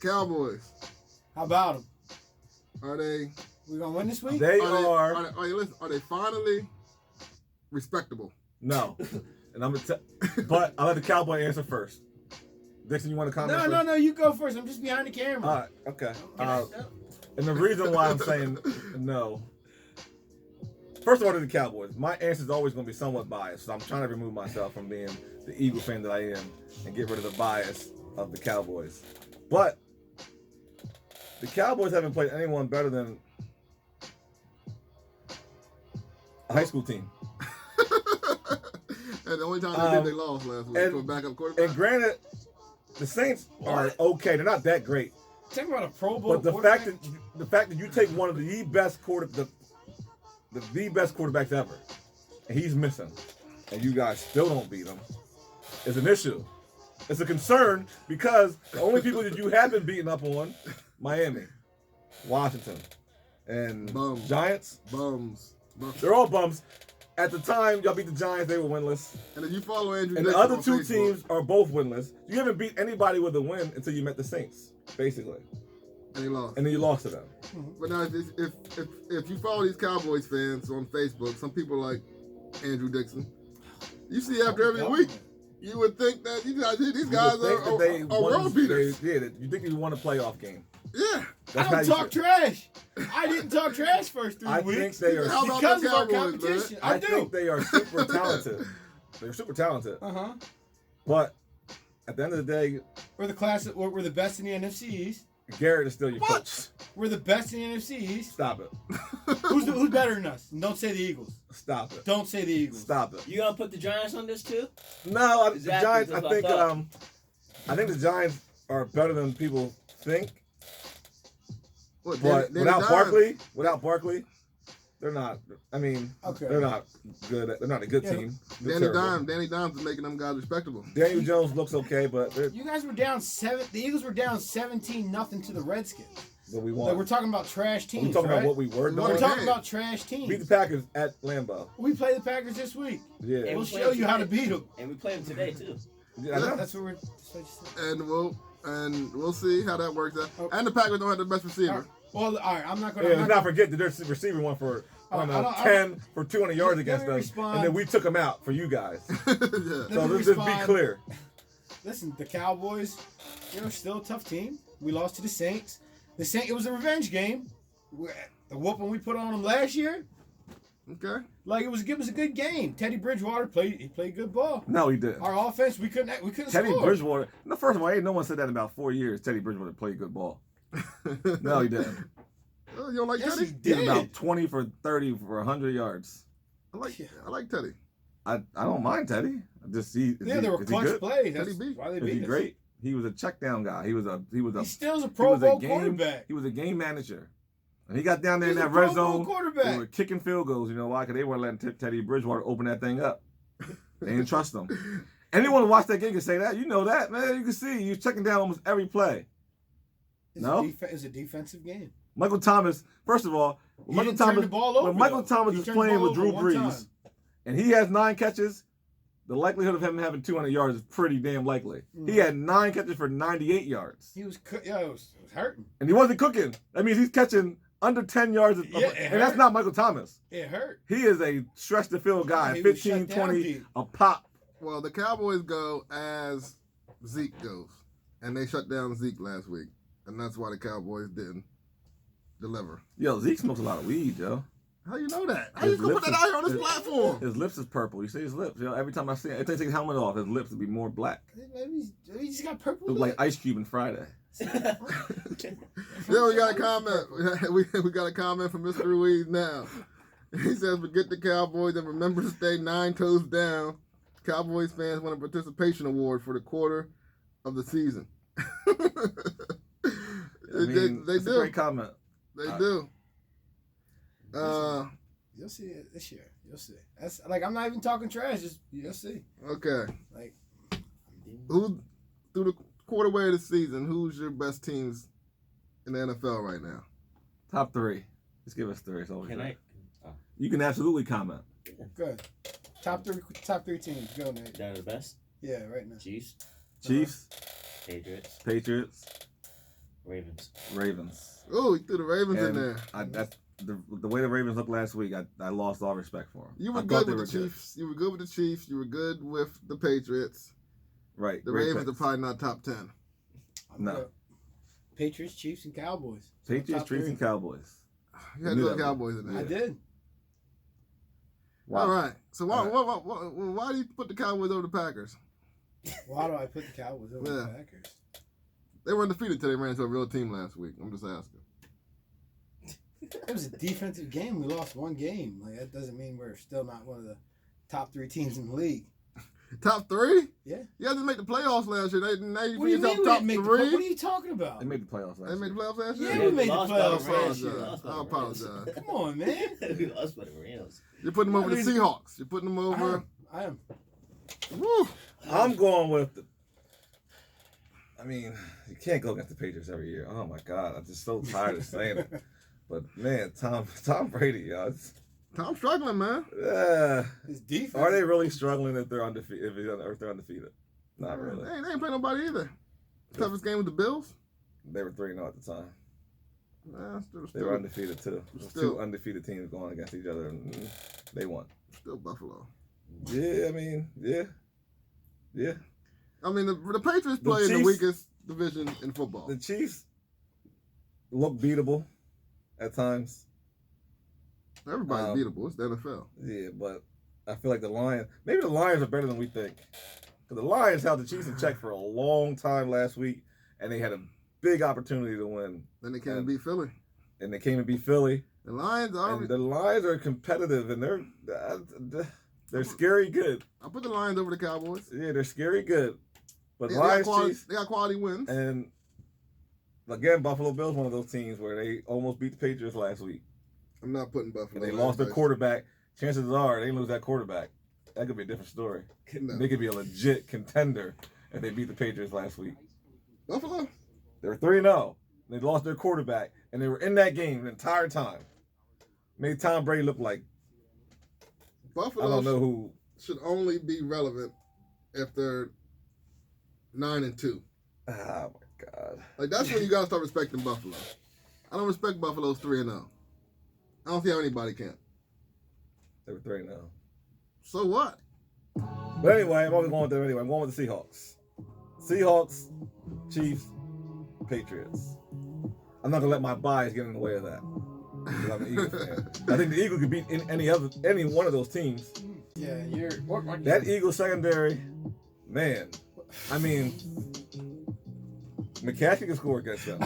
Speaker 3: Cowboys,
Speaker 4: How about them?
Speaker 3: are they?
Speaker 4: We gonna win this week?
Speaker 2: They
Speaker 3: Are
Speaker 2: are.
Speaker 3: listen, are they finally respectable?
Speaker 2: No, and I'm gonna. But I'll let the Cowboy answer first. Dixon, you want to comment? first?
Speaker 4: No. You go first. I'm just behind the camera.
Speaker 2: All right, okay. And the reason why I'm saying no. First of all, to the Cowboys, my answer is always going to be somewhat biased. So I'm trying to remove myself from being the Eagle fan that I am and get rid of the bias of the Cowboys. But the Cowboys haven't played anyone better than a high school team.
Speaker 3: And the only time they did, they lost last week.
Speaker 2: and-
Speaker 3: For a backup quarterback.
Speaker 2: And granted, the Saints are okay. They're not that great.
Speaker 4: Talk about a Pro Bowl
Speaker 2: But the
Speaker 4: quarterback.
Speaker 2: fact that you take one of the best the best quarterbacks ever, and he's missing, and you guys still don't beat him, is an issue. It's a concern because the only people that you have been beating up on, Miami, Washington, and
Speaker 3: Bums.
Speaker 2: Giants,
Speaker 3: Bums.
Speaker 2: they're all bums. At the time y'all beat the Giants, they were winless.
Speaker 3: And if you follow Andrew
Speaker 2: And the
Speaker 3: Dixon
Speaker 2: other
Speaker 3: on
Speaker 2: two
Speaker 3: Facebook,
Speaker 2: teams are both winless. You haven't beat anybody with a win until you met the Saints, basically.
Speaker 3: and he lost.
Speaker 2: And then you lost to them.
Speaker 3: But now, if you follow these Cowboys fans on Facebook, some people like Andrew Dixon, you see after every week, you would think that these guys are world beaters.
Speaker 2: You think they won a playoff game.
Speaker 3: Yeah.
Speaker 2: That's
Speaker 4: I
Speaker 2: how
Speaker 4: don't
Speaker 2: you
Speaker 4: talk
Speaker 2: should-
Speaker 4: trash. I didn't talk trash first 3
Speaker 2: I
Speaker 4: weeks.
Speaker 2: think they are.
Speaker 3: How about
Speaker 4: because
Speaker 3: the
Speaker 4: of our
Speaker 3: Cowboys,
Speaker 4: competition.
Speaker 3: man?
Speaker 4: I do.
Speaker 2: think they are super talented. They're super talented.
Speaker 4: Uh-huh.
Speaker 2: But at the end of the day,
Speaker 4: We're the class that we're the best in the NFC East.
Speaker 2: Garrett is still your
Speaker 4: What?
Speaker 2: coach.
Speaker 4: We're the best in the NFC East.
Speaker 2: Stop it.
Speaker 4: Who's better than us? And don't say the Eagles.
Speaker 2: Stop it.
Speaker 4: Don't say the Eagles.
Speaker 2: Stop it.
Speaker 6: You gonna put the Giants on this too?
Speaker 2: No, the
Speaker 6: Exactly,
Speaker 2: Giants.
Speaker 6: that's
Speaker 2: I
Speaker 6: what I
Speaker 2: think.
Speaker 6: thought.
Speaker 2: I think the Giants are better than people think.
Speaker 3: What,
Speaker 2: But
Speaker 3: Danny
Speaker 2: without Barkley, they're not. I mean,
Speaker 4: Okay.
Speaker 2: they're not good. They're not a good
Speaker 4: Yeah.
Speaker 2: team. They're terrible.
Speaker 3: Danny Dimes is making them guys respectable.
Speaker 2: Daniel Jones looks okay, but
Speaker 4: You guys were down the Eagles were down 17-0 to the Redskins.
Speaker 2: we
Speaker 4: Like
Speaker 2: won.
Speaker 4: we're talking about trash teams.
Speaker 2: We're talking
Speaker 4: right?
Speaker 2: about what we were
Speaker 3: We're
Speaker 2: doing.
Speaker 4: We're talking
Speaker 3: game.
Speaker 4: about trash
Speaker 2: Beat
Speaker 4: teams.
Speaker 2: the Packers at Lambeau.
Speaker 4: We play the Packers this week.
Speaker 2: Yeah.
Speaker 6: And
Speaker 4: We'll
Speaker 6: we play
Speaker 4: show you how to
Speaker 6: today.
Speaker 4: beat them.
Speaker 6: And we play them today too.
Speaker 2: Yeah, I know.
Speaker 4: That's what you said.
Speaker 3: And we'll see how that works out.
Speaker 4: Oh.
Speaker 3: And the Packers don't have the best
Speaker 4: All
Speaker 3: receiver.
Speaker 4: right. Well, all right. I'm not gonna.
Speaker 2: Yeah,
Speaker 4: I'm
Speaker 2: let's
Speaker 4: not
Speaker 2: not forget that their receiver won for
Speaker 4: I don't-
Speaker 2: 10 for 200 yards
Speaker 4: Let
Speaker 2: against
Speaker 4: me
Speaker 2: us,
Speaker 4: respond.
Speaker 2: and then we took them out for you guys.
Speaker 3: Yeah.
Speaker 2: So
Speaker 4: Let me
Speaker 2: let's just be
Speaker 4: respond.
Speaker 2: clear.
Speaker 4: Listen, the Cowboys, still a tough team. We lost to the Saints. It was a revenge game. The whooping we put on them last year,
Speaker 3: Okay.
Speaker 4: like it was a good game. Teddy Bridgewater played good ball.
Speaker 2: No, he didn't.
Speaker 4: Our offense, we couldn't
Speaker 2: Teddy
Speaker 4: score.
Speaker 2: Bridgewater. No, first of all, ain't no one said that in about 4 years. Teddy Bridgewater played good ball. No, he didn't.
Speaker 3: Oh, you don't like
Speaker 4: Yes,
Speaker 3: Teddy?
Speaker 4: he
Speaker 2: He was
Speaker 4: did.
Speaker 2: about 20 for 30 for 100 yards.
Speaker 3: I like Teddy.
Speaker 2: I don't mind Teddy.
Speaker 4: There were clutch
Speaker 2: good?
Speaker 4: plays. That's
Speaker 3: Teddy B.
Speaker 4: why they
Speaker 2: Is
Speaker 4: beat
Speaker 2: he
Speaker 4: us.
Speaker 2: great? He was a check down guy. He was a
Speaker 4: He's still a
Speaker 2: he
Speaker 4: Pro
Speaker 2: was
Speaker 4: Bowl
Speaker 2: a game
Speaker 4: quarterback.
Speaker 2: He was a game manager. And he got down there
Speaker 4: He's
Speaker 2: in
Speaker 4: a
Speaker 2: that red
Speaker 4: Pro Bowl
Speaker 2: zone. They
Speaker 4: quarterback.
Speaker 2: were kicking field goals. You know why? Because they weren't letting Teddy Bridgewater open that thing up. They didn't trust him. Anyone who watched that game can say that. You know that, man. You can see he was checking down almost every play. No?
Speaker 4: It's a defensive game.
Speaker 2: Michael Thomas, first of all,
Speaker 4: He
Speaker 2: Michael
Speaker 4: didn't turn
Speaker 2: Thomas,
Speaker 4: the ball over,
Speaker 2: when Michael
Speaker 4: though.
Speaker 2: Thomas
Speaker 4: He
Speaker 2: is
Speaker 4: turned the
Speaker 2: playing
Speaker 4: ball
Speaker 2: with Drew
Speaker 4: over one
Speaker 2: Brees,
Speaker 4: time.
Speaker 2: and he has 9 catches, the likelihood of him having 200 yards is pretty damn likely. He had 9 catches for 98 yards.
Speaker 4: He was it was hurting.
Speaker 2: And he wasn't cooking. That means he's catching under 10 yards, and that's not Michael Thomas.
Speaker 4: It hurt.
Speaker 2: He is a stretch the field guy,
Speaker 4: He was
Speaker 2: 15,
Speaker 4: shut down
Speaker 2: 20,
Speaker 4: deep.
Speaker 2: a pop.
Speaker 3: Well, the Cowboys go as Zeke goes, and they shut down Zeke last week, and that's why the Cowboys didn't deliver.
Speaker 2: Yo, Zeke smokes a lot of weed, yo.
Speaker 3: How you know that? How you gonna put that out here on this platform?
Speaker 2: His lips is purple. You see his lips, yo. Every time I see it, if they take his helmet off, his lips would be more black.
Speaker 4: Maybe he just got purple.
Speaker 2: Look like Ice Cube in Friday.
Speaker 3: Yeah, we got a comment. We got a comment from Mr. Ruiz now. He says, "Forget the Cowboys and remember to stay 9 toes down. Cowboys fans won a participation award for the quarter of the season." They do.
Speaker 2: A great comment.
Speaker 3: They do.
Speaker 4: You'll see it this year. You'll see. That's like I'm not even talking trash. Just you'll see.
Speaker 3: Okay.
Speaker 4: Like
Speaker 3: Who through the quarter way of the season? Who's your best teams in the NFL right now?
Speaker 2: Top 3. Just give us 3. So
Speaker 6: Can I?
Speaker 2: you can absolutely comment.
Speaker 4: good. Top three teams. Go, Nate.
Speaker 6: That are the best.
Speaker 4: Yeah, right now.
Speaker 6: Chiefs,
Speaker 2: Chiefs,
Speaker 6: Patriots,
Speaker 2: Ravens.
Speaker 3: Oh, he threw the Ravens in
Speaker 2: And
Speaker 3: there.
Speaker 2: that's the way the Ravens looked last week. I lost all respect for them.
Speaker 3: You were
Speaker 2: I
Speaker 3: good
Speaker 2: thought
Speaker 3: with the Chiefs. You were good with the Chiefs. You were good with the Patriots.
Speaker 2: Right.
Speaker 3: The
Speaker 2: great
Speaker 3: Ravens
Speaker 2: picks.
Speaker 3: are probably not top 10.
Speaker 4: I'm
Speaker 2: No.
Speaker 4: good. Patriots, Chiefs, and Cowboys. So
Speaker 2: Patriots,
Speaker 4: top
Speaker 2: Chiefs,
Speaker 4: 3.
Speaker 2: and Cowboys.
Speaker 3: You had
Speaker 2: Knew
Speaker 3: the
Speaker 2: that
Speaker 3: Cowboys in there.
Speaker 4: I did.
Speaker 2: Wow.
Speaker 3: All right. So
Speaker 2: All right.
Speaker 3: why do you put the Cowboys over the Packers?
Speaker 4: Why do I put the Cowboys over the Packers?
Speaker 3: They were undefeated till they ran into a real team last week. I'm just asking.
Speaker 4: It was a defensive game. We lost one game. Like that doesn't mean we're still not one of the top 3 teams in the league.
Speaker 3: Top 3?
Speaker 4: Yeah.
Speaker 3: You guys didn't make the playoffs last year. Now you
Speaker 4: What do you mean we
Speaker 3: top
Speaker 4: didn't make the
Speaker 3: 3?
Speaker 4: What are you talking about?
Speaker 2: They made the playoffs last
Speaker 3: They made the
Speaker 2: year.
Speaker 3: playoffs last year?
Speaker 4: Yeah, we made the
Speaker 6: lost by
Speaker 4: playoffs
Speaker 6: the
Speaker 3: I
Speaker 6: Rams.
Speaker 3: apologize. I apologize.
Speaker 4: Come on, man.
Speaker 6: We lost by the Rams.
Speaker 3: You're putting them over the
Speaker 4: I mean-
Speaker 3: Seahawks. You're putting them over.
Speaker 4: I am.
Speaker 3: Woo.
Speaker 2: I'm going with the. I mean, you can't go against the Patriots every year. Oh my God, I'm just so tired of saying it. But man, Tom Brady, y'all.
Speaker 3: Tom's struggling, man.
Speaker 4: His defense.
Speaker 2: Are they really struggling if they're undefeated? If they're undefeated, not really.
Speaker 3: They ain't playing nobody either. Toughest game was the Bills.
Speaker 2: They were 3-0 at the time.
Speaker 3: Nah,
Speaker 2: They were undefeated too. It was
Speaker 3: Still-
Speaker 2: 2 undefeated teams going against each other, and they won.
Speaker 3: Still Buffalo.
Speaker 2: Yeah, I mean, yeah.
Speaker 3: I mean, the Patriots play in the
Speaker 2: Chiefs-
Speaker 3: weakest division in football.
Speaker 2: The Chiefs look beatable at times.
Speaker 3: Everybody's beatable. It's the NFL.
Speaker 2: Yeah, but I feel like maybe the Lions are better than we think. Because the Lions held the Chiefs in check for a long time last week, and they had a big opportunity to win.
Speaker 3: Then they came and beat Philly.
Speaker 2: And they came and beat Philly.
Speaker 3: The Lions are.
Speaker 2: And the Lions are competitive, and they're scary good.
Speaker 3: I put the Lions over the Cowboys.
Speaker 2: Yeah, they're scary good. But
Speaker 3: They
Speaker 2: Lions, Chiefs,
Speaker 3: got quality wins.
Speaker 2: and again, Buffalo Bills, one of those teams where they almost beat the Patriots last week.
Speaker 3: I'm not putting Buffalo.
Speaker 2: And they lost their quarterback. Chances are they lose that quarterback. That could be a different story.
Speaker 3: No.
Speaker 2: They could be a legit contender if they beat the Patriots last week.
Speaker 3: Buffalo?
Speaker 2: They were 3-0. They lost their quarterback, and they were in that game the entire time. Made Tom Brady look like
Speaker 3: Buffalo
Speaker 2: I don't know who.
Speaker 3: should only be relevant if they're 9-2.
Speaker 2: Oh my God.
Speaker 3: Like that's when you gotta start respecting Buffalo. I don't respect Buffalo's 3-0. I don't see how anybody can.
Speaker 2: They were 3-0.
Speaker 3: So what?
Speaker 2: But anyway, I'm only going with them anyway. I'm going with the Seahawks. Seahawks, Chiefs, Patriots. I'm not gonna let my bias get in the way of that. Because I'm an Eagles fan. I think the Eagles could beat any one of those teams.
Speaker 4: Yeah,
Speaker 2: That Eagles secondary, man. I mean, McCaskey can score against them.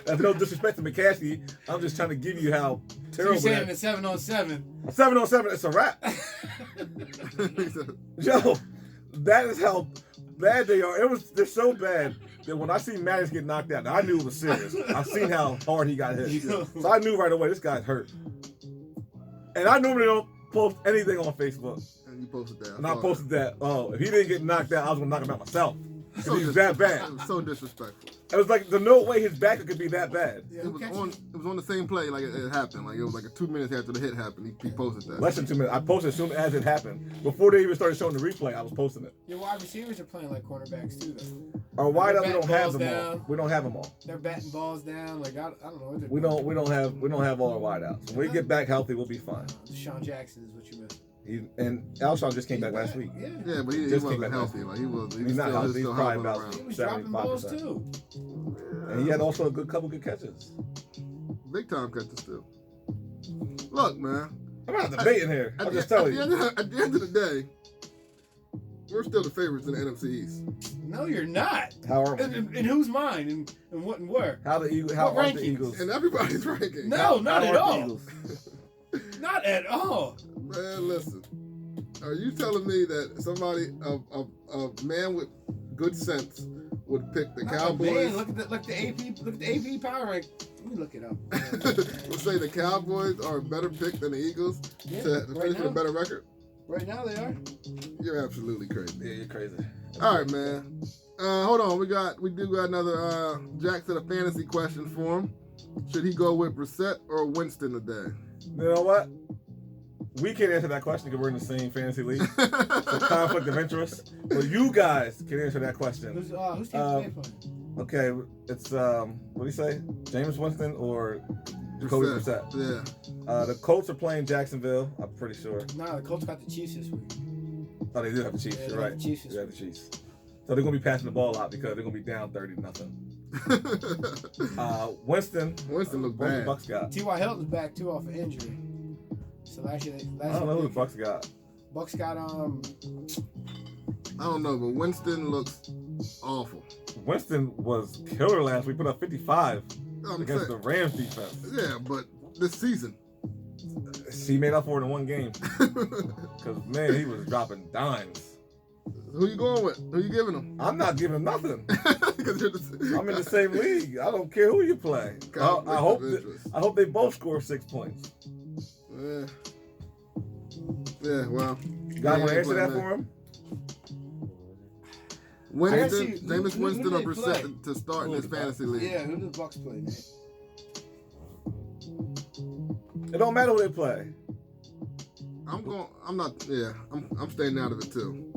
Speaker 2: That's no disrespect to McCaskey. I'm just trying to give you how
Speaker 4: So
Speaker 2: terrible.
Speaker 4: you're saying
Speaker 2: that
Speaker 4: the 7-on-7.
Speaker 2: 7-on-7, it's a wrap. Yo, that is how bad they are. They're so bad that when I see Maddox get knocked out, I knew it was serious. I've seen how hard he got hit. So I knew right away this guy's hurt. And I normally don't post anything on Facebook.
Speaker 3: And you posted that.
Speaker 2: And I posted that. Oh, if he didn't get knocked out, I was gonna knock him out myself.
Speaker 3: So
Speaker 2: He's that bad.
Speaker 3: So disrespectful.
Speaker 2: It was like there's no way his back could be that bad.
Speaker 4: Yeah,
Speaker 3: It was on the same play, like it happened. Like it was like 2 minutes after the hit happened. He posted that.
Speaker 2: Less than 2 minutes. I posted as soon as it happened. Before they even started showing the replay, I was posting it.
Speaker 4: Your wide receivers are playing like cornerbacks too, though.
Speaker 2: Our wideouts, we don't
Speaker 4: batting
Speaker 2: have
Speaker 4: balls
Speaker 2: them all.
Speaker 4: down.
Speaker 2: We don't have them all.
Speaker 4: They're batting balls down. Like I don't know what they're
Speaker 2: We don't have all our wideouts. When we get back healthy, we'll be fine.
Speaker 4: Deshaun Jackson is what you missed.
Speaker 2: And Alshon just came back last week.
Speaker 3: Yeah, but he
Speaker 2: Just came
Speaker 3: wasn't
Speaker 2: back
Speaker 3: healthy.
Speaker 2: last
Speaker 3: Like he was
Speaker 2: He's not
Speaker 3: still,
Speaker 2: healthy. He's
Speaker 3: still
Speaker 2: probably
Speaker 3: hobbling
Speaker 2: about
Speaker 3: around.
Speaker 4: He was dropping balls
Speaker 2: 75%.
Speaker 4: too.
Speaker 2: And he had also a couple good catches.
Speaker 3: Big time catches too. Look, man.
Speaker 2: I'm not debating here. I'm just telling you.
Speaker 3: At the end of the day, we're still the favorites in the NFC East.
Speaker 4: No, you're not.
Speaker 2: How are we?
Speaker 4: In whose mind? And what and where?
Speaker 2: How the Eagles? How
Speaker 4: What
Speaker 2: are the
Speaker 4: rankings?
Speaker 2: Eagles?
Speaker 3: In everybody's ranking.
Speaker 4: No, not
Speaker 2: How
Speaker 4: at
Speaker 2: are the
Speaker 4: all.
Speaker 2: Eagles?
Speaker 4: Not at all.
Speaker 3: Man, listen. Are you telling me that somebody, a man with good sense, would pick the
Speaker 4: Not
Speaker 3: Cowboys?
Speaker 4: Man, look at the AP power rank. Let me look it up.
Speaker 3: Would say the Cowboys are a better pick than the Eagles
Speaker 4: Yeah,
Speaker 3: to
Speaker 4: right
Speaker 3: finish with a
Speaker 4: now.
Speaker 3: better record?
Speaker 4: Right now they are.
Speaker 3: You're absolutely crazy.
Speaker 2: Yeah, you're crazy.
Speaker 3: All right, man. Hold on. We do got another Jack said a fantasy question for him. Should he go with Brissett or Winston today?
Speaker 2: You know what? We can't answer that question because we're in the same fantasy league. So conflict of interest. But you guys can answer that question.
Speaker 4: Who's team playing?
Speaker 2: Okay, it's what do you say? James Winston or Jacoby Brissett?
Speaker 3: Yeah.
Speaker 2: The Colts are playing Jacksonville. I'm pretty sure.
Speaker 4: Nah, the Colts got the Chiefs this week.
Speaker 2: Oh, they do have the Chiefs.
Speaker 4: Yeah,
Speaker 2: You're
Speaker 4: they
Speaker 2: right.
Speaker 4: have the Chiefs this
Speaker 2: They have the Chiefs. So they're gonna be passing the ball out because they're gonna be down 30-0. Winston.
Speaker 3: Winston looked
Speaker 2: What the
Speaker 3: bad.
Speaker 2: Bucks got?
Speaker 4: T.Y. Hilton's back too off an injury. So last year,
Speaker 2: I don't know who the Bucks got.
Speaker 4: Bucks got
Speaker 3: I don't know, but Winston looks awful.
Speaker 2: Winston was killer last week. Put up 55
Speaker 3: I'm
Speaker 2: against
Speaker 3: saying-
Speaker 2: the Rams defense.
Speaker 3: Yeah, but this season.
Speaker 2: He made up for it in one game. Because, man, he was dropping dimes.
Speaker 3: Who you going with? Who you giving him?
Speaker 2: I'm not giving nothing.
Speaker 3: 'Cause you're
Speaker 2: I'm in the same league. I don't care who you play.
Speaker 3: Conflict
Speaker 2: I
Speaker 3: of interest.
Speaker 2: hope they both score 6 points.
Speaker 3: Yeah, well.
Speaker 2: You guys want to answer that for him?
Speaker 3: Winston,
Speaker 4: Actually,
Speaker 3: Jameis
Speaker 4: who
Speaker 3: Winston
Speaker 4: do
Speaker 3: or
Speaker 4: they
Speaker 3: Brissett
Speaker 4: play?
Speaker 3: to start in this fantasy league.
Speaker 4: Yeah, who did the Bucks play, man?
Speaker 2: It don't matter who they play.
Speaker 3: I'm staying out of it too.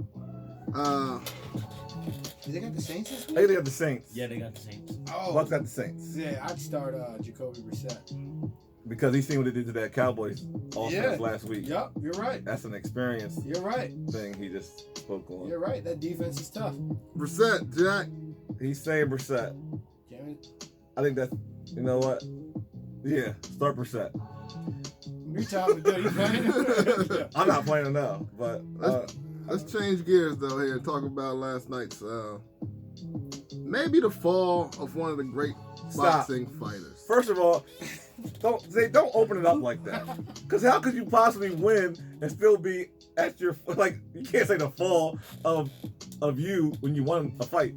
Speaker 4: They got the Saints this
Speaker 2: I
Speaker 4: week?
Speaker 2: think they got the Saints.
Speaker 6: Yeah, they got the Saints.
Speaker 4: Oh,
Speaker 2: Bucks got the Saints.
Speaker 4: yeah, I'd start Jacoby Brissett.
Speaker 2: Because he seen what they did to that Cowboys offense last week.
Speaker 4: Yup, you're right.
Speaker 2: That's an experience
Speaker 4: You're right.
Speaker 2: thing he just spoke on.
Speaker 4: You're right. That defense is tough.
Speaker 3: Brissett, Jack.
Speaker 2: He's saying Brissett.
Speaker 4: Jamie,
Speaker 2: I think that's, you know what? Yeah, start Brissett.
Speaker 4: you talking good. You playing?
Speaker 2: I'm not playing enough, but
Speaker 3: Let's change gears though here and talk about last night's maybe the fall of one of the great boxing fighters.
Speaker 2: first of all, don't open it up like that. Because how could you possibly win and still be at your, like, you can't say the fall of you when you won a fight.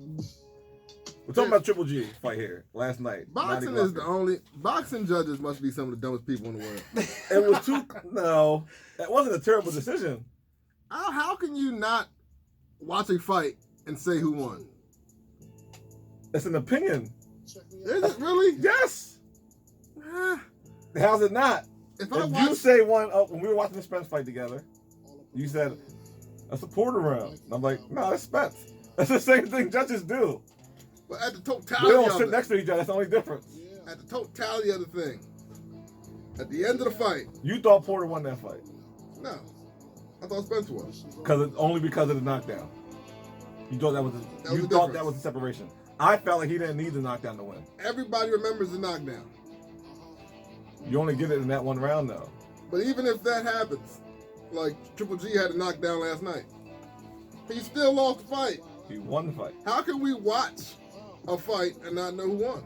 Speaker 2: We're talking about Triple G fight here last night.
Speaker 3: Boxing is the only boxing judges must be some of the dumbest people in the world.
Speaker 2: It was no, it wasn't a terrible decision.
Speaker 3: How can you not watch a fight and say who won?
Speaker 2: It's an opinion.
Speaker 3: Is it really?
Speaker 2: Yes.
Speaker 3: Eh,
Speaker 2: How's it not?
Speaker 3: if
Speaker 2: If
Speaker 3: I watch,
Speaker 2: you say one, when we were watching the Spence fight together, you said, that's a quarter round. And I'm like, no, that's Spence. That's the same thing judges do.
Speaker 3: but at the
Speaker 2: They
Speaker 3: totality
Speaker 2: don't
Speaker 3: of
Speaker 2: sit
Speaker 3: it,
Speaker 2: next to each other. That's the only difference.
Speaker 3: at the totality of the thing, at the end of the fight,
Speaker 2: You thought Porter won that fight.
Speaker 3: no, I thought Spence was.
Speaker 2: Only because of the knockdown. You thought that was
Speaker 3: was
Speaker 2: you
Speaker 3: the
Speaker 2: thought
Speaker 3: difference.
Speaker 2: that was the separation. I felt like he didn't need the knockdown to win.
Speaker 3: Everybody remembers the knockdown.
Speaker 2: You only get it in that one round though.
Speaker 3: But even if that happens, like Triple G had a knockdown last night, he still lost the fight.
Speaker 2: He won the fight.
Speaker 3: How can we watch a fight and not know who won?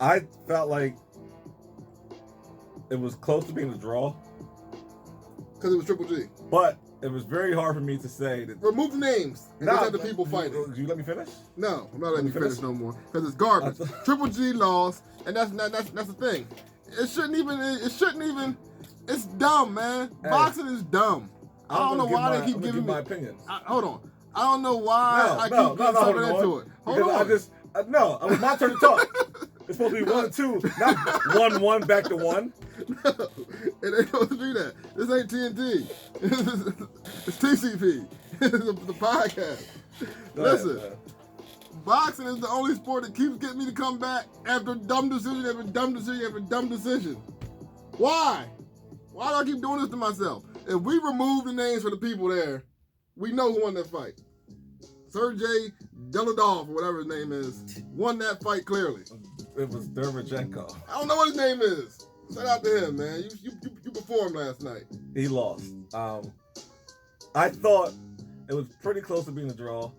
Speaker 2: I felt like it was close to being a draw,
Speaker 3: Because it was Triple G.
Speaker 2: but it was very hard for me to say that.
Speaker 3: Remove the names and just have the people fighting.
Speaker 2: You let me finish?
Speaker 3: No, I'm not letting you
Speaker 2: Let me
Speaker 3: finish no more because it's garbage.
Speaker 2: I thought-
Speaker 3: Triple G lost, and that's the thing. It shouldn't even. It's dumb, man.
Speaker 2: Hey,
Speaker 3: Boxing is dumb. I don't know why they keep giving me
Speaker 2: my opinion.
Speaker 3: Hold on. I don't know why I keep getting sucked into it. Hold
Speaker 2: Because
Speaker 3: on.
Speaker 2: No, it was my turn to talk. It's supposed to be 1-2, not 1-1 back to 1.
Speaker 3: No, it ain't supposed to be that. This ain't TNT. It's TCP. It's the podcast. Listen, boxing is the only sport that keeps getting me to come back after dumb decision after dumb decision after dumb decision. Why? Why do I keep doing this to myself? If we remove the names for the people there, we know who won that fight. Sergey Deladov, or whatever his name is, won that fight clearly.
Speaker 2: It was Derevchenko.
Speaker 3: I don't know what his name is. Shout out to him, man. You performed last night.
Speaker 2: He lost. I thought it was pretty close to being a draw.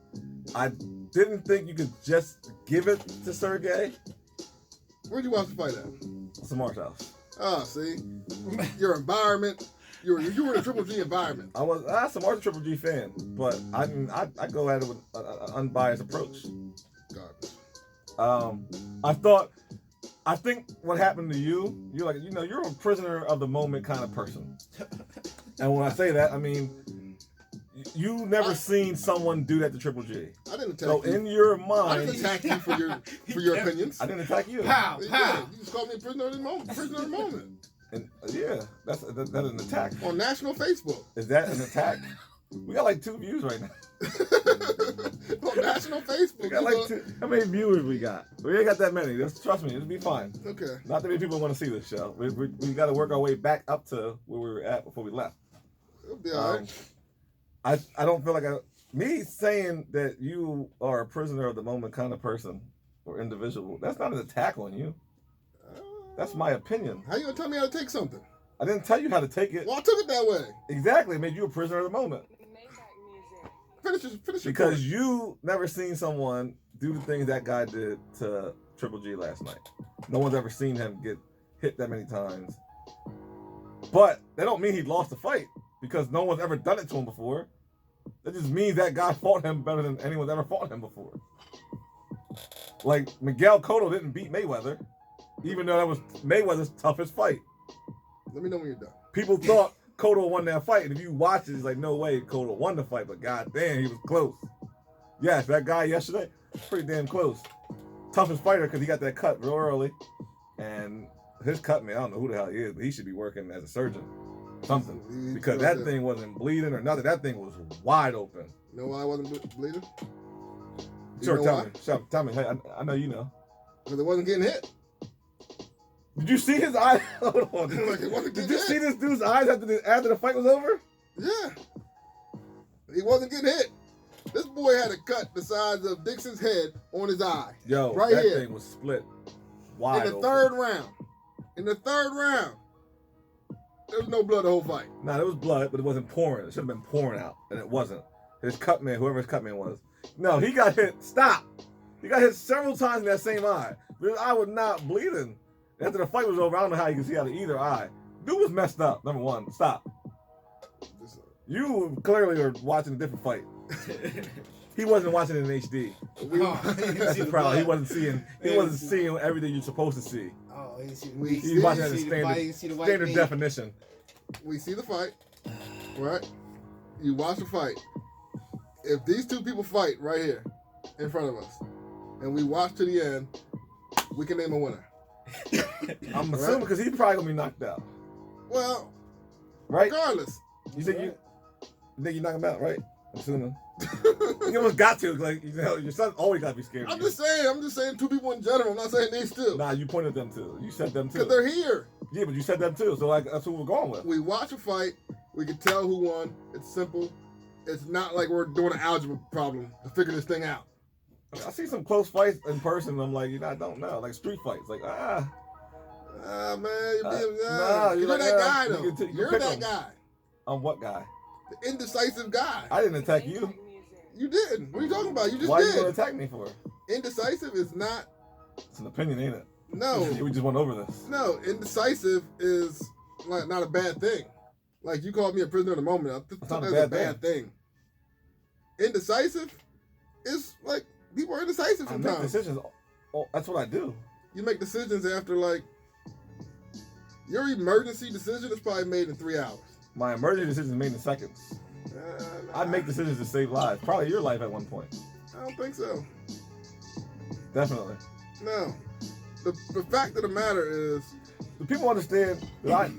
Speaker 2: I didn't think you could just give it to Sergey.
Speaker 3: Where'd you watch the fight at?
Speaker 2: Samar's house.
Speaker 3: Ah, see? Your environment. You were in a Triple G environment.
Speaker 2: Samar's a Triple G fan, but I go at it with an unbiased approach.
Speaker 3: Garbage.
Speaker 2: I think what happened to you, you're a prisoner of the moment kind of person. And when I say that, I mean, you never seen someone do that to Triple G.
Speaker 3: I didn't attack
Speaker 2: so
Speaker 3: you.
Speaker 2: in your mind,
Speaker 3: I didn't attack you for your opinions.
Speaker 2: I didn't attack you.
Speaker 4: Pow, pow.
Speaker 3: You just called me a prisoner of the moment.
Speaker 2: And yeah, that's an attack.
Speaker 3: On national Facebook.
Speaker 2: Is that an attack? We got like 2 views right now.
Speaker 3: On national Facebook.
Speaker 2: We got like 2. How many viewers we got? We ain't got that many. Trust me, it'll be fine.
Speaker 3: Okay.
Speaker 2: Not that many people want to see this show. We got to work our way back up to where we were at before we left.
Speaker 3: It'll be all right.
Speaker 2: I don't feel like me saying that you are a prisoner of the moment kind of person or individual, that's not an attack on you. That's my opinion.
Speaker 3: How you gonna tell me how to take something?
Speaker 2: I didn't tell you how to take it.
Speaker 3: Well, I took it that way.
Speaker 2: Exactly. It made you a prisoner of the moment.
Speaker 3: Finish your
Speaker 2: Because
Speaker 3: point.
Speaker 2: you never seen someone do the things that guy did to Triple G last night. No one's ever seen him get hit that many times. But that don't mean he lost the fight because no one's ever done it to him before. That just means that guy fought him better than anyone's ever fought him before. Like Miguel Cotto didn't beat Mayweather, even though that was Mayweather's toughest fight.
Speaker 3: Let me know when you're done.
Speaker 2: People thought Cotto won that fight, and if you watch it, it's like, no way Cotto won the fight, but goddamn, he was close. Yes, that guy yesterday, pretty damn close. Toughest fighter because he got that cut real early, and his cut, man, I don't know who the hell he is, but he should be working as a surgeon. Something. Because that thing wasn't bleeding or nothing. That thing was wide open.
Speaker 3: You know why I wasn't bleeding?
Speaker 2: Sure, tell me. Hey, I know you know.
Speaker 3: Because it wasn't getting hit.
Speaker 2: Did you see his eyes? Hold on. Did you see this dude's eyes after the fight was over?
Speaker 3: Yeah. He wasn't getting hit. This boy had a cut the size of Dixon's head on his eye.
Speaker 2: Yo,
Speaker 3: right
Speaker 2: that
Speaker 3: here.
Speaker 2: thing was split wide
Speaker 3: In the
Speaker 2: open.
Speaker 3: third round. There was no blood the whole fight.
Speaker 2: Nah, there was blood, but it wasn't pouring. It should have been pouring out, and it wasn't. His cut man, whoever his cut man was. No, he got hit. Stop. He got hit several times in that same eye. His eye was not bleeding. After the fight was over, I don't know how you can see out of either eye. Dude was messed up, number one. Stop. You clearly are watching a different fight. He wasn't watching it in HD. That's the problem. He wasn't seeing everything you're supposed to see.
Speaker 4: Oh,
Speaker 2: He's watching it in standard definition.
Speaker 3: We see the fight, right? You watch the fight. If these two people fight right here in front of us, and we watch to the end, we can name a winner.
Speaker 2: I'm assuming because he's probably gonna be knocked out.
Speaker 3: Well,
Speaker 2: right?
Speaker 3: Regardless.
Speaker 2: You think you knock him out, right? I'm assuming. You almost got to, like, you know, your son always got to be scared.
Speaker 3: I'm just saying two people in general. I'm not saying these two.
Speaker 2: Nah, you pointed them too. You said them too.
Speaker 3: Because they're here.
Speaker 2: Yeah, but you said them too. So like that's who we're going with.
Speaker 3: We watch a fight. We can tell who won. It's simple. It's not like we're doing an algebra problem to figure this thing out.
Speaker 2: I see some close fights in person. And I'm like, I don't know, like street fights, like
Speaker 3: man, you're
Speaker 2: like,
Speaker 3: that guy though.
Speaker 2: You're
Speaker 3: that guy.
Speaker 2: I'm what guy?
Speaker 3: The indecisive guy.
Speaker 2: I didn't attack you.
Speaker 3: You didn't. What are you talking about? You just
Speaker 2: Why
Speaker 3: did.
Speaker 2: Why are you going to attack me for?
Speaker 3: Indecisive is not.
Speaker 2: It's an opinion, ain't it?
Speaker 3: No.
Speaker 2: We just went over this.
Speaker 3: No, indecisive is like not a bad thing. Like you called me a prisoner of the moment. I thought that's a bad thing. Indecisive is like people are indecisive sometimes.
Speaker 2: I make decisions. Oh, that's what I do.
Speaker 3: You make decisions after like your emergency decision is probably made in 3 hours.
Speaker 2: My emergency decision is made in seconds. I make decisions to save lives. Probably your life at one point.
Speaker 3: I don't think so.
Speaker 2: Definitely.
Speaker 3: No. The fact of the matter is,
Speaker 2: Do people understand that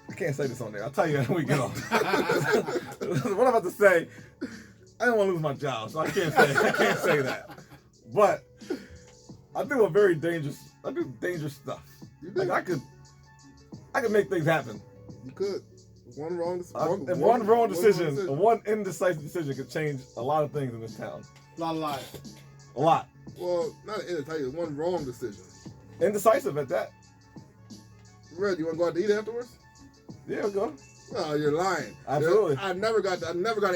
Speaker 2: I can't say this on there. I'll tell you when we get off. What I'm about to say, I don't want to lose my job, so I can't say that. But I do dangerous stuff.
Speaker 3: you
Speaker 2: Like
Speaker 3: think
Speaker 2: I could make things happen.
Speaker 3: you could. One wrong
Speaker 2: decision, one indecisive decision could change a lot of things in this town.
Speaker 4: A lot of lies.
Speaker 2: A lot.
Speaker 3: Well, not an indecisive, one wrong decision.
Speaker 2: Indecisive at that.
Speaker 3: Red, you want to go out to eat afterwards?
Speaker 2: Yeah, go.
Speaker 3: Oh, you're lying.
Speaker 2: Absolutely.
Speaker 3: I never got to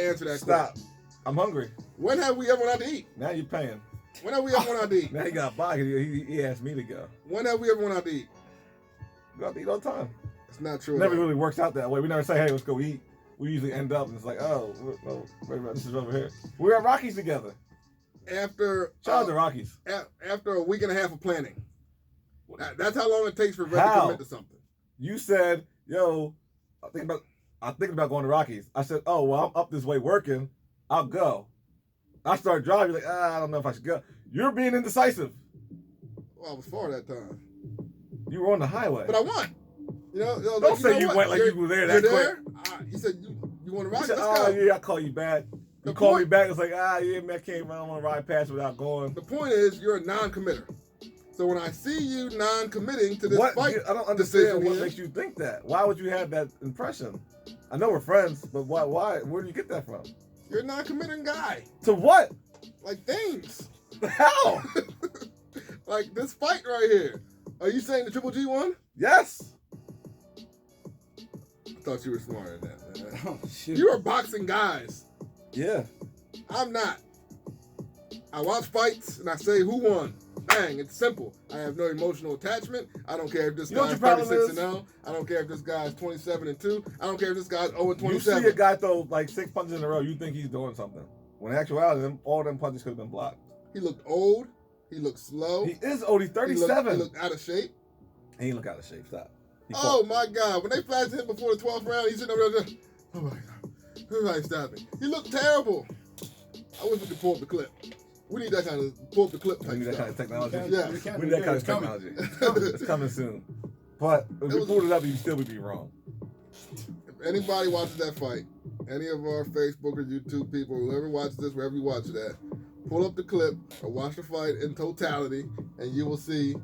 Speaker 3: answer that
Speaker 2: Stop.
Speaker 3: question.
Speaker 2: I'm hungry.
Speaker 3: When have we ever went out to eat?
Speaker 2: Now you're paying.
Speaker 3: When have we ever went out to eat?
Speaker 2: Now he got by. He asked me to go.
Speaker 3: When have we ever went out to eat?
Speaker 2: Go out to eat all the time.
Speaker 3: It's not true.
Speaker 2: It never really works out that way. We never say, hey, let's go eat. We usually end up and it's like, oh, no, wait a minute, this is over here. We were at Rockies together.
Speaker 3: After
Speaker 2: Shout out to Rockies.
Speaker 3: After a week and a half of planning. That's how long it takes for Red to commit to something.
Speaker 2: You said, yo, I'm thinking about going to Rockies. I said, oh, well, I'm up this way working. I'll go. I start driving, like, I don't know if I should go. You're being indecisive.
Speaker 3: Well, I was far that time.
Speaker 2: You were on the highway.
Speaker 3: But I won.
Speaker 2: Don't say you went like you were there that quick.
Speaker 3: You said you want to ride?
Speaker 2: Said,
Speaker 3: Let's go.
Speaker 2: Yeah, I'll call you back. You call me back, it's like, yeah, man, I don't want to ride past without going.
Speaker 3: The point is, you're a non-committer. So when I see you non-committing to this fight,
Speaker 2: I don't understand what makes you think that. Why would you have that impression? I know we're friends, but why? Where do you get that from?
Speaker 3: You're a non-committing guy.
Speaker 2: To what?
Speaker 3: Like things.
Speaker 2: How?
Speaker 3: Like this fight right here. Are you saying the Triple G won?
Speaker 2: Yes.
Speaker 3: I thought you were smarter than that, man.
Speaker 4: Oh, shoot.
Speaker 3: You are boxing guys.
Speaker 2: Yeah.
Speaker 3: I'm not. I watch fights and I say who won. Bang, it's simple. I have no emotional attachment. I don't care if this guy's 36-0. I don't care if this guy's 27-2. I don't care if this guy's 0-27.
Speaker 2: You see a guy throw like 6 punches in a row, you think he's doing something. When in actuality, all them punches could have been blocked.
Speaker 3: He looked old. He looked slow.
Speaker 2: He is old. He's 37.
Speaker 3: He looked out of shape.
Speaker 2: He ain't look out of shape. Stop.
Speaker 3: Oh my God! When they flashed him before the 12th round, he's sitting over there. Oh my God! Everybody stop me. He looked terrible. I wish we could pull up the clip. We need that kind of pull up the clip type
Speaker 2: We need that
Speaker 3: stuff.
Speaker 2: kind of technology.
Speaker 3: Yeah.
Speaker 2: We need that kind of technology. It's coming soon. But if we pulled it up, you'd still be wrong.
Speaker 3: If anybody watches that fight, any of our Facebook or YouTube people, whoever watches this, wherever you watch it at, pull up the clip or watch the fight in totality, and you will see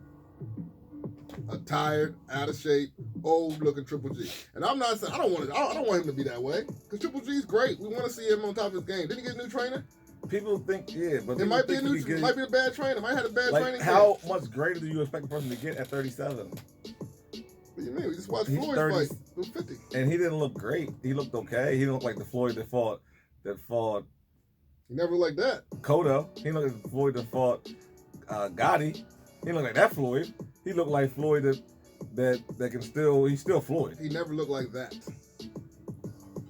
Speaker 3: a tired, out of shape, old-looking Triple G. And I'm not saying I don't want him to be that way because Triple G's great. We want to see him on top of his game. Didn't he get a new trainer?
Speaker 2: People think, yeah, but
Speaker 3: it might be a bad trainer. Might have had a bad training.
Speaker 2: How much greater do you expect a person to get at 37?
Speaker 3: What do you mean? We just watched Floyd's fight. It was 50.
Speaker 2: And he didn't look great. He looked okay. He didn't look like the Floyd that fought.
Speaker 3: He never looked like that.
Speaker 2: Cotto. He looked like the Floyd that fought Gotti. He didn't look like that Floyd. He looked like Floyd that can still. He's still Floyd.
Speaker 3: He never looked like that.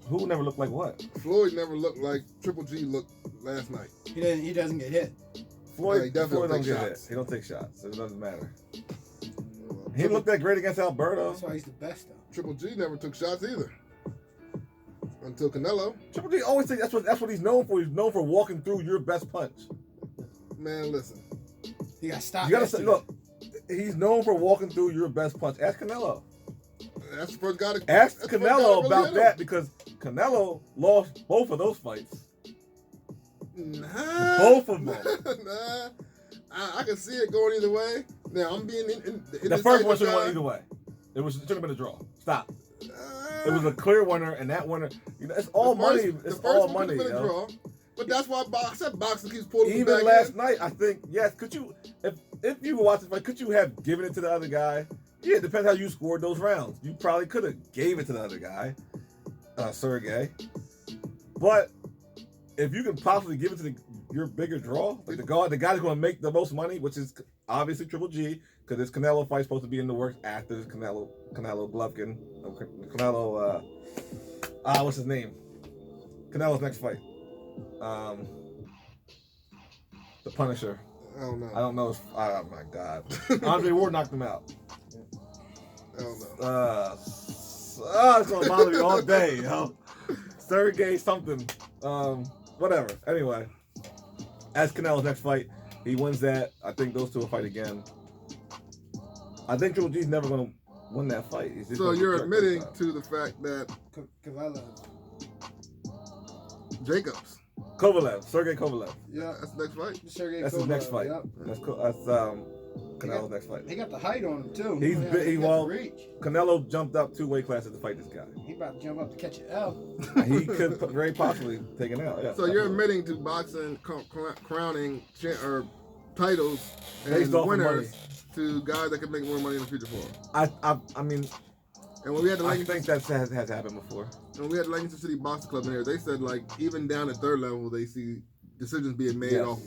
Speaker 2: Who never looked like what?
Speaker 3: Floyd never looked like Triple G looked last night.
Speaker 4: He doesn't get hit.
Speaker 2: Floyd
Speaker 3: definitely
Speaker 2: Floyd don't
Speaker 3: take
Speaker 2: get
Speaker 3: shots.
Speaker 2: hit. He don't take shots. So it doesn't matter. He looked that great against Alberto.
Speaker 4: That's why he's the best, though.
Speaker 3: Triple G never took shots either. Until Canelo.
Speaker 2: Triple G always think that's what he's known for. He's known for walking through your best punch.
Speaker 3: Man, listen.
Speaker 4: He got stopped.
Speaker 2: You gotta say, look, he's known for walking through your best punch. Ask Canelo.
Speaker 3: That's the first guy to
Speaker 2: Ask
Speaker 3: that's the first
Speaker 2: Canelo
Speaker 3: guy to really
Speaker 2: about
Speaker 3: hit him.
Speaker 2: that because Canelo lost both of those fights.
Speaker 3: Nah.
Speaker 2: Both of them.
Speaker 3: Nah. I can see it going either way. Now, I'm being
Speaker 2: The first one should have won either way. It should have been a draw. Stop. It was a clear winner, and that winner, it's all money. It's all money, yo.
Speaker 3: But that's why I said boxing keeps pulling me
Speaker 2: Even
Speaker 3: back
Speaker 2: last
Speaker 3: in.
Speaker 2: night, I think, yes, could you, if you were watching the fight, could you have given it to the other guy? Yeah, it depends how you scored those rounds. You probably could have gave it to the other guy, Sergey. But if you can possibly give it to your bigger draw, like the guy that's going to make the most money, which is obviously Triple G, because this Canelo fight supposed to be in the works after this Canelo Golovkin, what's his name? Canelo's next fight. The Punisher.
Speaker 3: I don't know.
Speaker 2: I don't know. Oh my God. Andre Ward knocked him out.
Speaker 3: I don't know.
Speaker 2: It's gonna bother me all day, yo. Sergey something. Whatever. Anyway, as Canelo's next fight, He wins that. I think those two will fight again. I think Triple G's never going to win that fight. He's just
Speaker 3: So
Speaker 2: gonna
Speaker 3: you're
Speaker 2: get jerked
Speaker 3: admitting
Speaker 2: every time.
Speaker 3: to the fact that Jacobs.
Speaker 2: Kovalev, Sergey Kovalev.
Speaker 3: Yeah, that's the next fight.
Speaker 4: Sergey
Speaker 2: That's his next
Speaker 4: Kovalev,
Speaker 2: fight.
Speaker 4: Yep.
Speaker 2: That's Canelo's next fight.
Speaker 4: He got the height on him too.
Speaker 2: He's
Speaker 4: got
Speaker 2: well.
Speaker 4: the reach.
Speaker 2: Canelo jumped up 2 weight classes to fight this guy.
Speaker 4: He about to jump up to catch an L.
Speaker 2: He could very possibly take it out. Yeah,
Speaker 3: So you're
Speaker 2: absolutely.
Speaker 3: admitting to boxing crowning or titles
Speaker 2: Based
Speaker 3: and
Speaker 2: off of
Speaker 3: winners to guys that can make more money in the future for him.
Speaker 2: I mean,
Speaker 3: And when we had the
Speaker 2: I
Speaker 3: Lancaster,
Speaker 2: think that has happened before.
Speaker 3: when we had the Lancaster City Boxing Club in here, they said like even down at third level, they see decisions being made
Speaker 2: Yes.
Speaker 3: off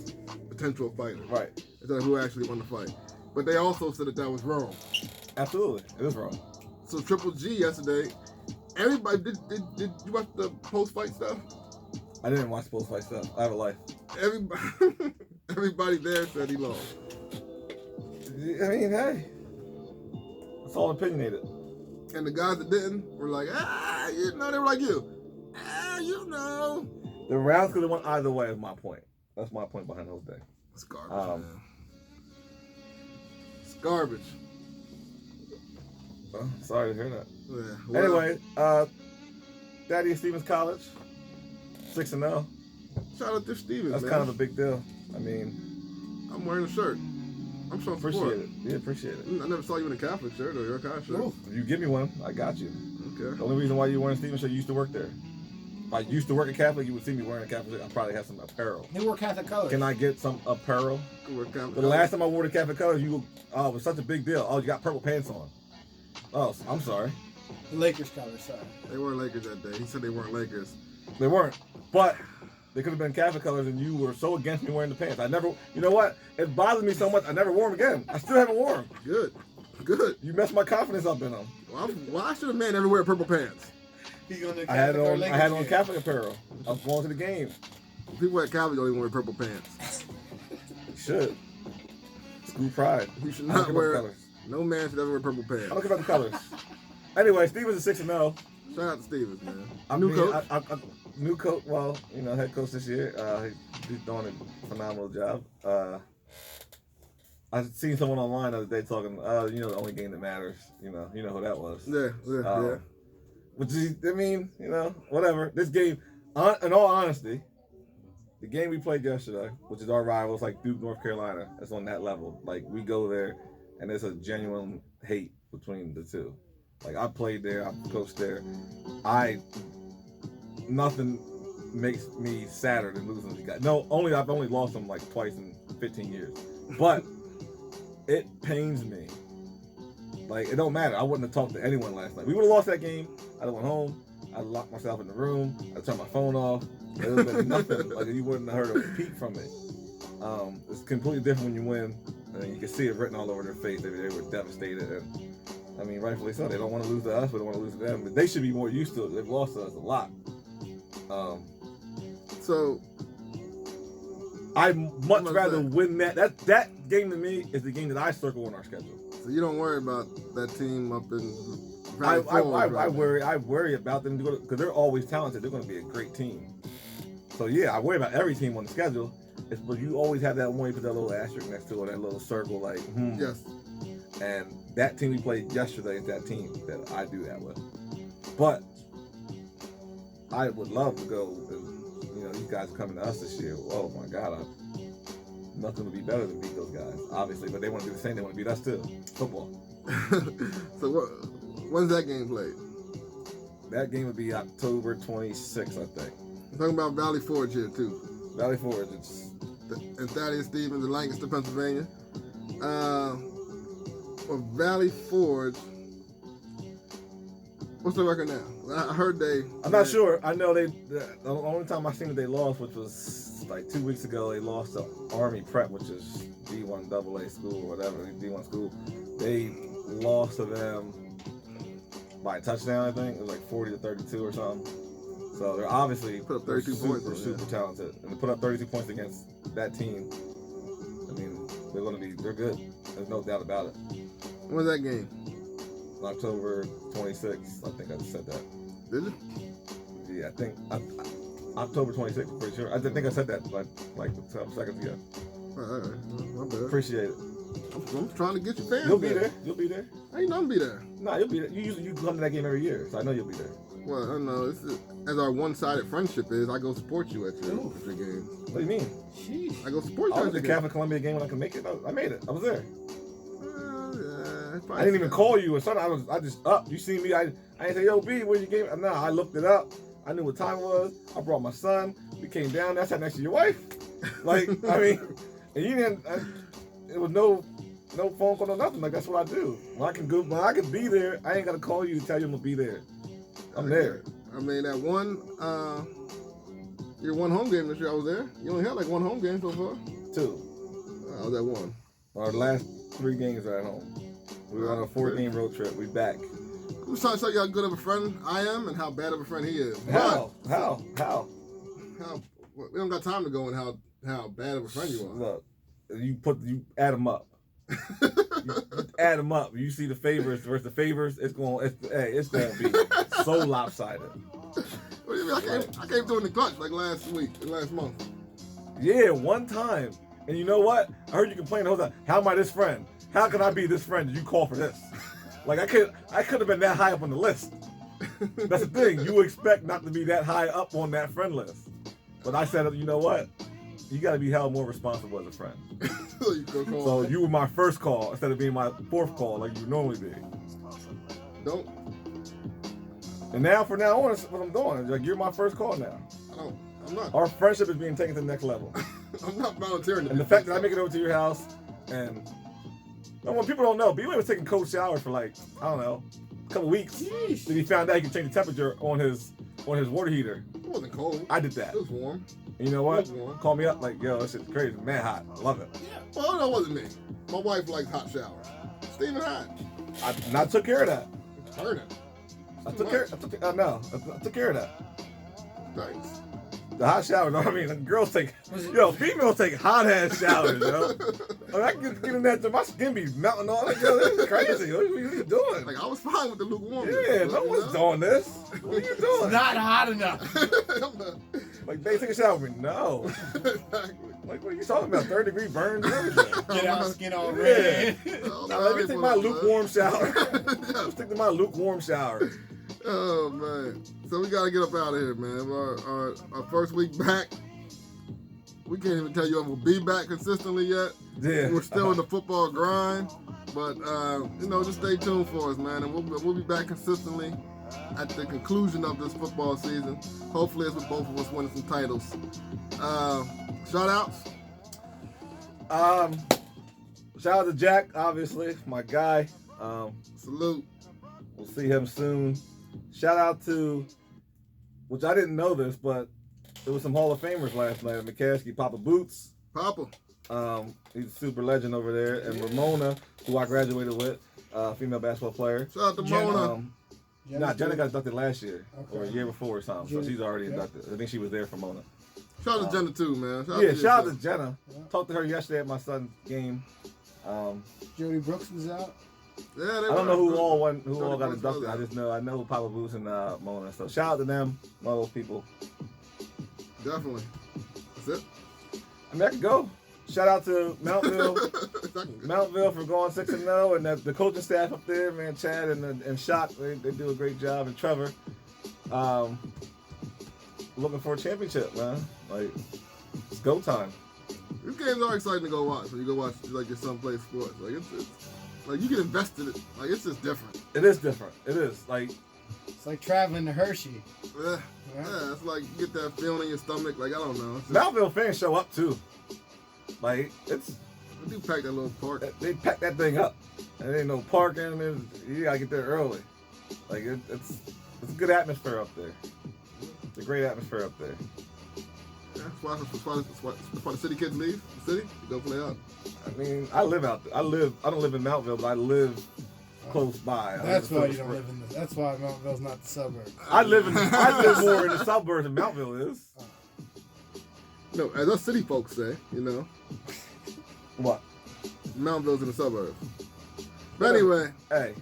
Speaker 3: potential fighters
Speaker 2: Right.
Speaker 3: instead of who actually won the fight. But they also said that was wrong.
Speaker 2: Absolutely. It is wrong.
Speaker 3: So Triple G yesterday, everybody did you watch the post fight stuff?
Speaker 2: I didn't watch post fight stuff. I have a life.
Speaker 3: Everybody there said he lost.
Speaker 2: I mean, hey, it's all opinionated.
Speaker 3: And the guys that didn't were like, you know, they were like you. You know.
Speaker 2: The rounds could have went either way. Is my point. That's my point behind the whole thing.
Speaker 3: It's garbage, man. It's garbage.
Speaker 2: Well, sorry to hear that.
Speaker 3: Yeah, well,
Speaker 2: Anyway, Thaddeus Stevens College, 6-0.
Speaker 3: shout out to Stevens,
Speaker 2: That's
Speaker 3: man.
Speaker 2: kind of a big deal. I mean,
Speaker 3: I'm wearing a shirt. I'm showing support.
Speaker 2: appreciate it. Yeah, appreciate it.
Speaker 3: I never saw you in a Catholic shirt or your kind of shirt.
Speaker 4: Ooh.
Speaker 2: If you give me one, I got you.
Speaker 3: Okay.
Speaker 2: The only reason why you wearing Stevens shirt, you used to work there. If I used to work at Catholic, you would see me wearing a Catholic shirt. I probably have some apparel.
Speaker 4: They wore Catholic colors.
Speaker 2: Can I get some apparel?
Speaker 3: We're Catholic.
Speaker 2: The last time I wore the Catholic colors, it was such a big deal. Oh, you got purple pants on. Oh, I'm sorry.
Speaker 4: The Lakers colors, sorry.
Speaker 3: They weren't Lakers that day. He said they weren't Lakers.
Speaker 2: They weren't. But they could have been Catholic colors, and you were so against me wearing the pants. I never, you know what? It bothered me so much, I never wore them again. I still haven't worn them.
Speaker 3: Good. Good.
Speaker 2: You messed my confidence up in them.
Speaker 3: Well, why should a man ever wear purple pants?
Speaker 4: He going to
Speaker 2: I had
Speaker 4: Catholic or
Speaker 2: on
Speaker 4: Lakers game.
Speaker 2: Catholic apparel. I was going to the game.
Speaker 3: People at Catholic don't even wear purple pants.
Speaker 2: You should. School pride.
Speaker 3: You should
Speaker 2: I don't
Speaker 3: not
Speaker 2: care about the
Speaker 3: wear.
Speaker 2: colors.
Speaker 3: No man should ever wear purple
Speaker 2: I don't
Speaker 3: pants.
Speaker 2: care about the colors. Anyway, Stevens is 6-0.
Speaker 3: Shout out to Stevens, man.
Speaker 2: I
Speaker 3: New
Speaker 2: mean,
Speaker 3: coach.
Speaker 2: New coach. Well, head coach this year. He's doing a phenomenal job. I seen someone online the other day talking. The only game that matters. You know who that was.
Speaker 3: Yeah.
Speaker 2: Which is, I mean, whatever. This game, in all honesty, the game we played yesterday, which is our rivals, like Duke, North Carolina, it's on that level. Like, we go there, and there's a genuine hate between the two. Like, I played there, I coached there. Nothing makes me sadder than losing these guys. No, I've only lost them like twice in 15 years. But it pains me. Like, it don't matter. I wouldn't have talked to anyone last night. We would have lost that game. I'd have went home. I'd locked myself in the room. I'd turn my phone off. It would have been nothing. Like, you wouldn't have heard a peep from it. It's completely different when you win. And you can see it written all over their face. They were devastated. And I mean, rightfully so. They don't want to lose to us. We don't want to lose to them. But they should be more used to it. They've lost to us a lot.
Speaker 3: So
Speaker 2: I'd much
Speaker 3: What's
Speaker 2: rather
Speaker 3: that?
Speaker 2: win that. That game to me is the game that I circle on our schedule.
Speaker 3: So you don't worry about that team up in
Speaker 2: I
Speaker 3: Valley Forge, right?
Speaker 2: worry about them because they're always talented. They're going to be a great team. So yeah, I worry about every team on the schedule. But you always have that one you put that little asterisk next to it, that little circle, like
Speaker 3: Yes.
Speaker 2: And that team we played yesterday is that team that I do that with. But I would love to go. And, these guys are coming to us this year. Oh my God, nothing would be better than beat those guys, obviously. But they want to do the same. They want to beat us too. Football.
Speaker 3: So when's that game played?
Speaker 2: That game would be October 26th, I think.
Speaker 3: I'm talking about Valley Forge here too.
Speaker 2: Valley Forge. It's
Speaker 3: And Thaddeus Stevens in Lancaster, Pennsylvania. Well, Valley Forge. What's the record now? I heard they.
Speaker 2: I'm not sure. I know the only time I seen that they lost, which was like 2 weeks ago, they lost to Army Prep, which is D1 AA school or whatever, D1 school. They lost to them by a touchdown, I think. It was like 40-32 or something. So they're obviously
Speaker 3: Put up 32 points,
Speaker 2: super talented. And to put up 32 points against that team, I mean, they're good. There's no doubt about it.
Speaker 3: When's that game?
Speaker 2: October 26th, I think I just said that.
Speaker 3: Did it?
Speaker 2: Yeah, I think October 26th, I'm pretty sure. I think I said that like 12 seconds ago.
Speaker 3: All right. My bad.
Speaker 2: Appreciate it.
Speaker 3: I'm trying to get your fans.
Speaker 2: You'll be there. You'll be there.
Speaker 3: How you know I'm be there?
Speaker 2: Nah, you'll be there. You come to that game every year, so I know you'll be there.
Speaker 3: Well, I don't know. As our one-sided friendship is, I go support you at your game.
Speaker 2: What do you mean?
Speaker 4: Sheesh.
Speaker 3: I go support you
Speaker 2: I
Speaker 3: at
Speaker 2: was
Speaker 3: your
Speaker 2: at the
Speaker 3: game.
Speaker 2: Catholic Columbia game when I could make it. I made it. I was there.
Speaker 3: Yeah,
Speaker 2: I didn't even call you or something. I just up. You see me? I didn't say, yo, B, where you game? No, I looked it up. I knew what time it was. I brought my son. We came down. I sat next to your wife. Like, I mean, and you didn't. It was no phone call, no nothing. Like, that's what I do. When I can be there, I ain't gotta call you to tell you I'm gonna be there. I'm there.
Speaker 3: I mean, that your one home game this year, I was there. You only had like one home game so far.
Speaker 2: 2.
Speaker 3: I was at one.
Speaker 2: Our last 3 games are at home. We were on a 4-game road trip. We back.
Speaker 3: I'm just trying to show you how good of a friend I am and how bad of a friend he is.
Speaker 2: How?
Speaker 3: We don't got time to go in how bad of a friend you are.
Speaker 2: Look, you add them up. You add them up. You see the favors versus the favors. It's gonna be so lopsided.
Speaker 3: What do you mean? I came through in the clutch like last month.
Speaker 2: Yeah, one time. And you know what? I heard you complain the whole time. How am I this friend? How can I be this friend? Did you call for this? Like I could have been that high up on the list. That's the thing. You expect not to be that high up on that friend list. But I said, you know what? You got to be held more responsible as a friend. So you were my first call instead of being my 4th call like you normally be.
Speaker 3: Don't.
Speaker 2: And now, from now on, that's what I'm doing. Like you're my first call now.
Speaker 3: I'm not.
Speaker 2: Our friendship is being taken to the next level.
Speaker 3: I'm not volunteering.
Speaker 2: And the fact that I make it over to your house, and when people don't know, B-Way was taking cold showers for like, I don't know, a couple weeks.
Speaker 4: Sheesh.
Speaker 2: Then he found out he could change the temperature on his water heater.
Speaker 3: It wasn't cold.
Speaker 2: I did that.
Speaker 3: It was warm.
Speaker 2: And you know what?
Speaker 3: It was warm.
Speaker 2: Call me up like, yo, this shit's crazy. Man hot. I love it.
Speaker 3: Well, that wasn't me. My wife likes hot showers. Steaming hot.
Speaker 2: I took care of that.
Speaker 3: Turn it.
Speaker 2: I took care of that.
Speaker 3: Thanks.
Speaker 2: The hot shower, I mean, females take hot ass showers, yo. I mean, I can get in that, my skin be melting all that, yo, this is crazy. What are you doing?
Speaker 3: Like, I was fine with the lukewarm.
Speaker 2: Yeah, no one's doing this. What are you doing?
Speaker 4: It's not hot enough.
Speaker 2: Like, babe, take a shower with me. No.
Speaker 3: Exactly.
Speaker 2: Like, what are you talking about? 3rd-degree burns and everything.
Speaker 4: Get out skin all red.
Speaker 2: Now, let me take my lukewarm shower. Let's stick to my lukewarm shower.
Speaker 3: Oh, man. So we got to get up out of here, man. Our first week back, we can't even tell you if we'll be back consistently yet.
Speaker 2: Yeah.
Speaker 3: We're still in the football grind. But, just stay tuned for us, man. And we'll be back consistently at the conclusion of this football season. Hopefully it's with both of us winning some titles. Shout outs?
Speaker 2: Shout out to Jack, obviously, my guy.
Speaker 3: Salute.
Speaker 2: We'll see him soon. Shout out to, which I didn't know this, but there was some Hall of Famers last night. McCaskey, Papa Boots.
Speaker 3: Papa.
Speaker 2: He's a super legend over there. And Ramona, who I graduated with, female basketball player.
Speaker 3: Shout out to Mona.
Speaker 2: Jenna got inducted last year or a year before or something. So
Speaker 4: Jenna,
Speaker 2: she's already inducted. I think she was there for Mona.
Speaker 3: Shout out to Jenna too, man.
Speaker 2: Shout out to Jenna. Talked to her yesterday at my son's game.
Speaker 4: Jody Brooks was out.
Speaker 3: Yeah,
Speaker 2: I don't know who all got inducted. I know Papa Boots and Mona. So shout out to them, all those people.
Speaker 3: Definitely. That's it.
Speaker 2: I mean, I could go. Shout out to Mountville for going 6-0, and the coaching staff up there, man, Chad and Shock, they do a great job, and Trevor. Looking for a championship, man. Like, it's go time.
Speaker 3: These games are exciting to go watch when you go watch like your son play sports. Like it's like you get invested in it. Like it's just different.
Speaker 2: It is different. It is like
Speaker 4: it's like traveling to Hershey.
Speaker 3: Yeah, it's like you get that feeling in your stomach. Like I don't know.
Speaker 2: Mountville fans show up too. Like
Speaker 3: they do pack that little park.
Speaker 2: They pack that thing up. There ain't no parking. You gotta get there early. Like it's a good atmosphere up there. It's a great atmosphere up there.
Speaker 3: Yeah, that's why the city kids leave the city to go play out.
Speaker 2: I mean, I live out there. I don't live in Mountville, but I live close by.
Speaker 4: That's why you don't live in the. That's why Mountville's not the suburb.
Speaker 2: I live more in the suburbs than Mountville is.
Speaker 3: No, as us city folks say,
Speaker 2: What?
Speaker 3: Mountville's in the suburbs. But anyway.
Speaker 2: Hey,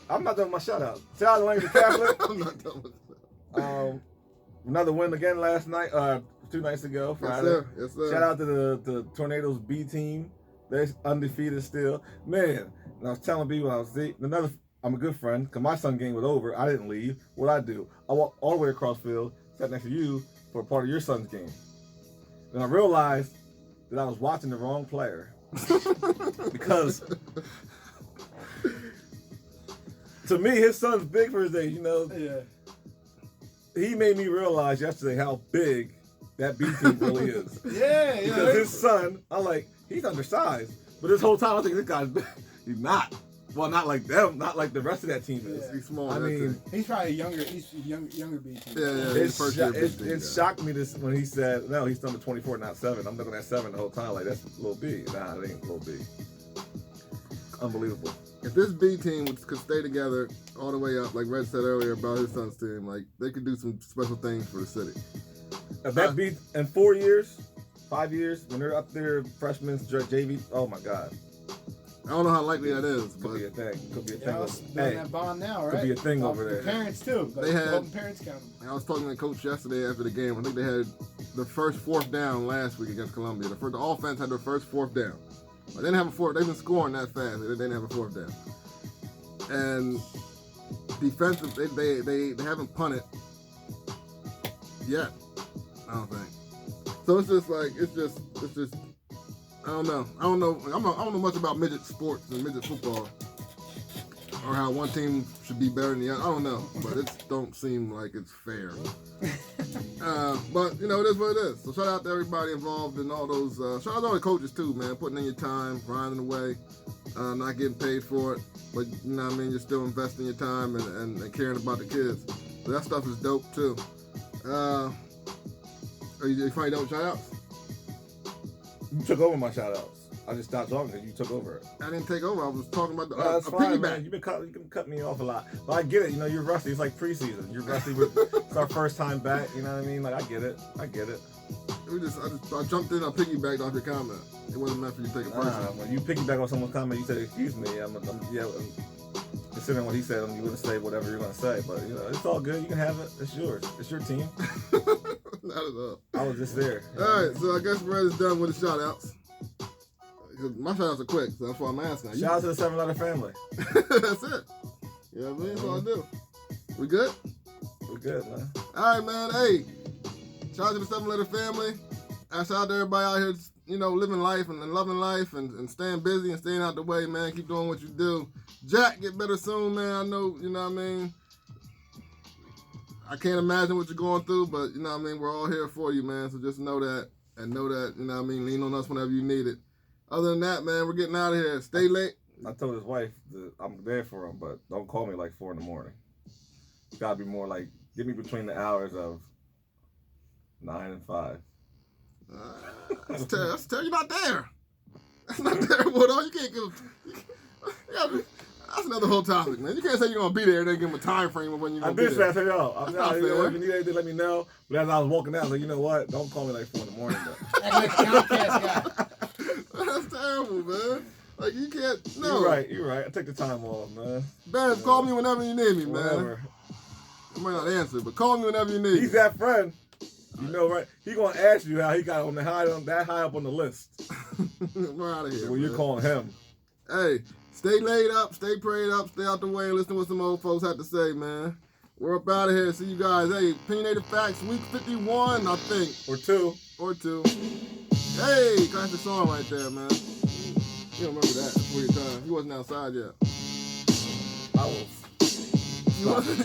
Speaker 2: I'm not done with my shout out. Shout out to Lancaster Catholic.
Speaker 3: I'm not done with that.
Speaker 2: Another win again last night. 2 nights ago, Friday.
Speaker 3: Yes, sir. Yes, sir.
Speaker 2: Shout out to the Tornadoes B team. They're undefeated still. Man, and I was telling people I'm a good friend, because my son's game was over. I didn't leave. What'd I do? I walked all the way across the field, sat next to you for a part of your son's game. Then I realized that I was watching the wrong player. Because to me, his son's big for his age, you know.
Speaker 4: Yeah.
Speaker 2: He made me realize yesterday how big that B team really is.
Speaker 4: Yeah.
Speaker 2: Because his son, I'm like, he's undersized. But this whole time I think this guy's big. He's not. Well, not like them, not like the rest of that team is.
Speaker 4: Yeah.
Speaker 3: He's small.
Speaker 2: I mean,
Speaker 4: He's probably younger. He's younger B team.
Speaker 3: Yeah.
Speaker 2: It shocked me this when he said, no, he's number 24, not 7. I'm looking at 7 the whole time, like, that's little B. Nah, it ain't little B. Unbelievable.
Speaker 3: If this B team could stay together all the way up, like Red said earlier about his son's team, like they could do some special things for the city.
Speaker 2: If that B in 4 years, 5 years, when they're up there, freshmen, JV, oh my God.
Speaker 3: I don't know how likely that is,
Speaker 2: Could
Speaker 3: but
Speaker 2: be a thing. Could be a thing.
Speaker 4: Y'all building that bond now, right?
Speaker 2: Could be a thing over there.
Speaker 4: The parents too.
Speaker 3: They had-
Speaker 4: Holding parents count.
Speaker 3: I was talking to the coach yesterday after the game. I think they had the first 4th down last week against Columbia. The offense had their first 4th down. They didn't have a 4th. They've been scoring that fast. They didn't have a 4th down. And defensive, they haven't punted yet. I don't think. So it's just like I don't know. I don't know much about midget sports and midget football, or how one team should be better than the other. I don't know, but it don't seem like it's fair. But you know, it is what it is. So shout out to everybody involved in all those. Shout out to all the coaches too, man. Putting in your time, grinding away, not getting paid for it, but you know what I mean. You're still investing your time and caring about the kids. So that stuff is dope too. Are you finally done with shout outs?
Speaker 2: You took over my shout outs. I just stopped talking because you took over it.
Speaker 3: I didn't take over. I was talking about the
Speaker 2: That's
Speaker 3: a
Speaker 2: fine,
Speaker 3: piggyback.
Speaker 2: man. You can cut me off a lot. But I get it. You know, you're rusty. It's like preseason. You're rusty. It's our first time back. You know what I mean? Like, I get it. I
Speaker 3: jumped in. I piggybacked off your comment. It wasn't meant for you to take it personally.
Speaker 2: When you piggyback on someone's comment, you said, "Excuse me." Considering what he said, you wouldn't say whatever you're gonna say. But you know, it's all good. You can have it. It's yours. It's your team.
Speaker 3: Not at all.
Speaker 2: I was just there.
Speaker 3: All right, so I guess Red is done with the shout outs. My shout outs are quick, so that's why I'm asking.
Speaker 2: Shout out to the 7-letter family.
Speaker 3: That's it. You know what I mean? That's all I do. We good?
Speaker 2: We're good, man.
Speaker 3: All right, man. Hey, shout out to the 7-letter family. Shout out to everybody out here, you know, living life and loving life and staying busy and staying out the way, man. Keep doing what you do. Jack, get better soon, man. I know, you know what I mean? I can't imagine what you're going through, but, you know what I mean? We're all here for you, man. So just know that, and know that, you know what I mean? Lean on us whenever you need it. Other than that, man, we're getting out of here. Stay late.
Speaker 2: I told his wife that I'm there for him, but don't call me like 4 in the morning. It's gotta be more like, give me between the hours of 9 and 5.
Speaker 3: That's you're not there. That's not terrible, though. You can't give. That's another whole topic, man. You can't say you're gonna be there and then give them a time frame of when you're gonna be there.
Speaker 2: I said, yo, I'm not fair. If you need anything, let me know. But as I was walking out, I was like, you know what? Don't call me like 4 in the morning, though.
Speaker 3: That's terrible, man. Like, you can't. No.
Speaker 2: You're right. I take the time off, man.
Speaker 3: Babs, call me whenever you need me, man.
Speaker 2: Whatever.
Speaker 3: I might not answer, but call me whenever you need
Speaker 2: He's
Speaker 3: me.
Speaker 2: that friend. You know, right? He gonna ask you how he got that high up on the list.
Speaker 3: We're out of here.
Speaker 2: When you're calling him.
Speaker 3: Hey, stay laid up, stay prayed up, stay out the way, and listen to what some old folks have to say, man. We're up out of here. See you guys. Hey, Opinionated Facts, week 51, I think.
Speaker 2: Or two.
Speaker 3: Hey, classic song right there, man. You don't remember that before your time. You wasn't outside yet.
Speaker 2: I was.
Speaker 3: You wasn't.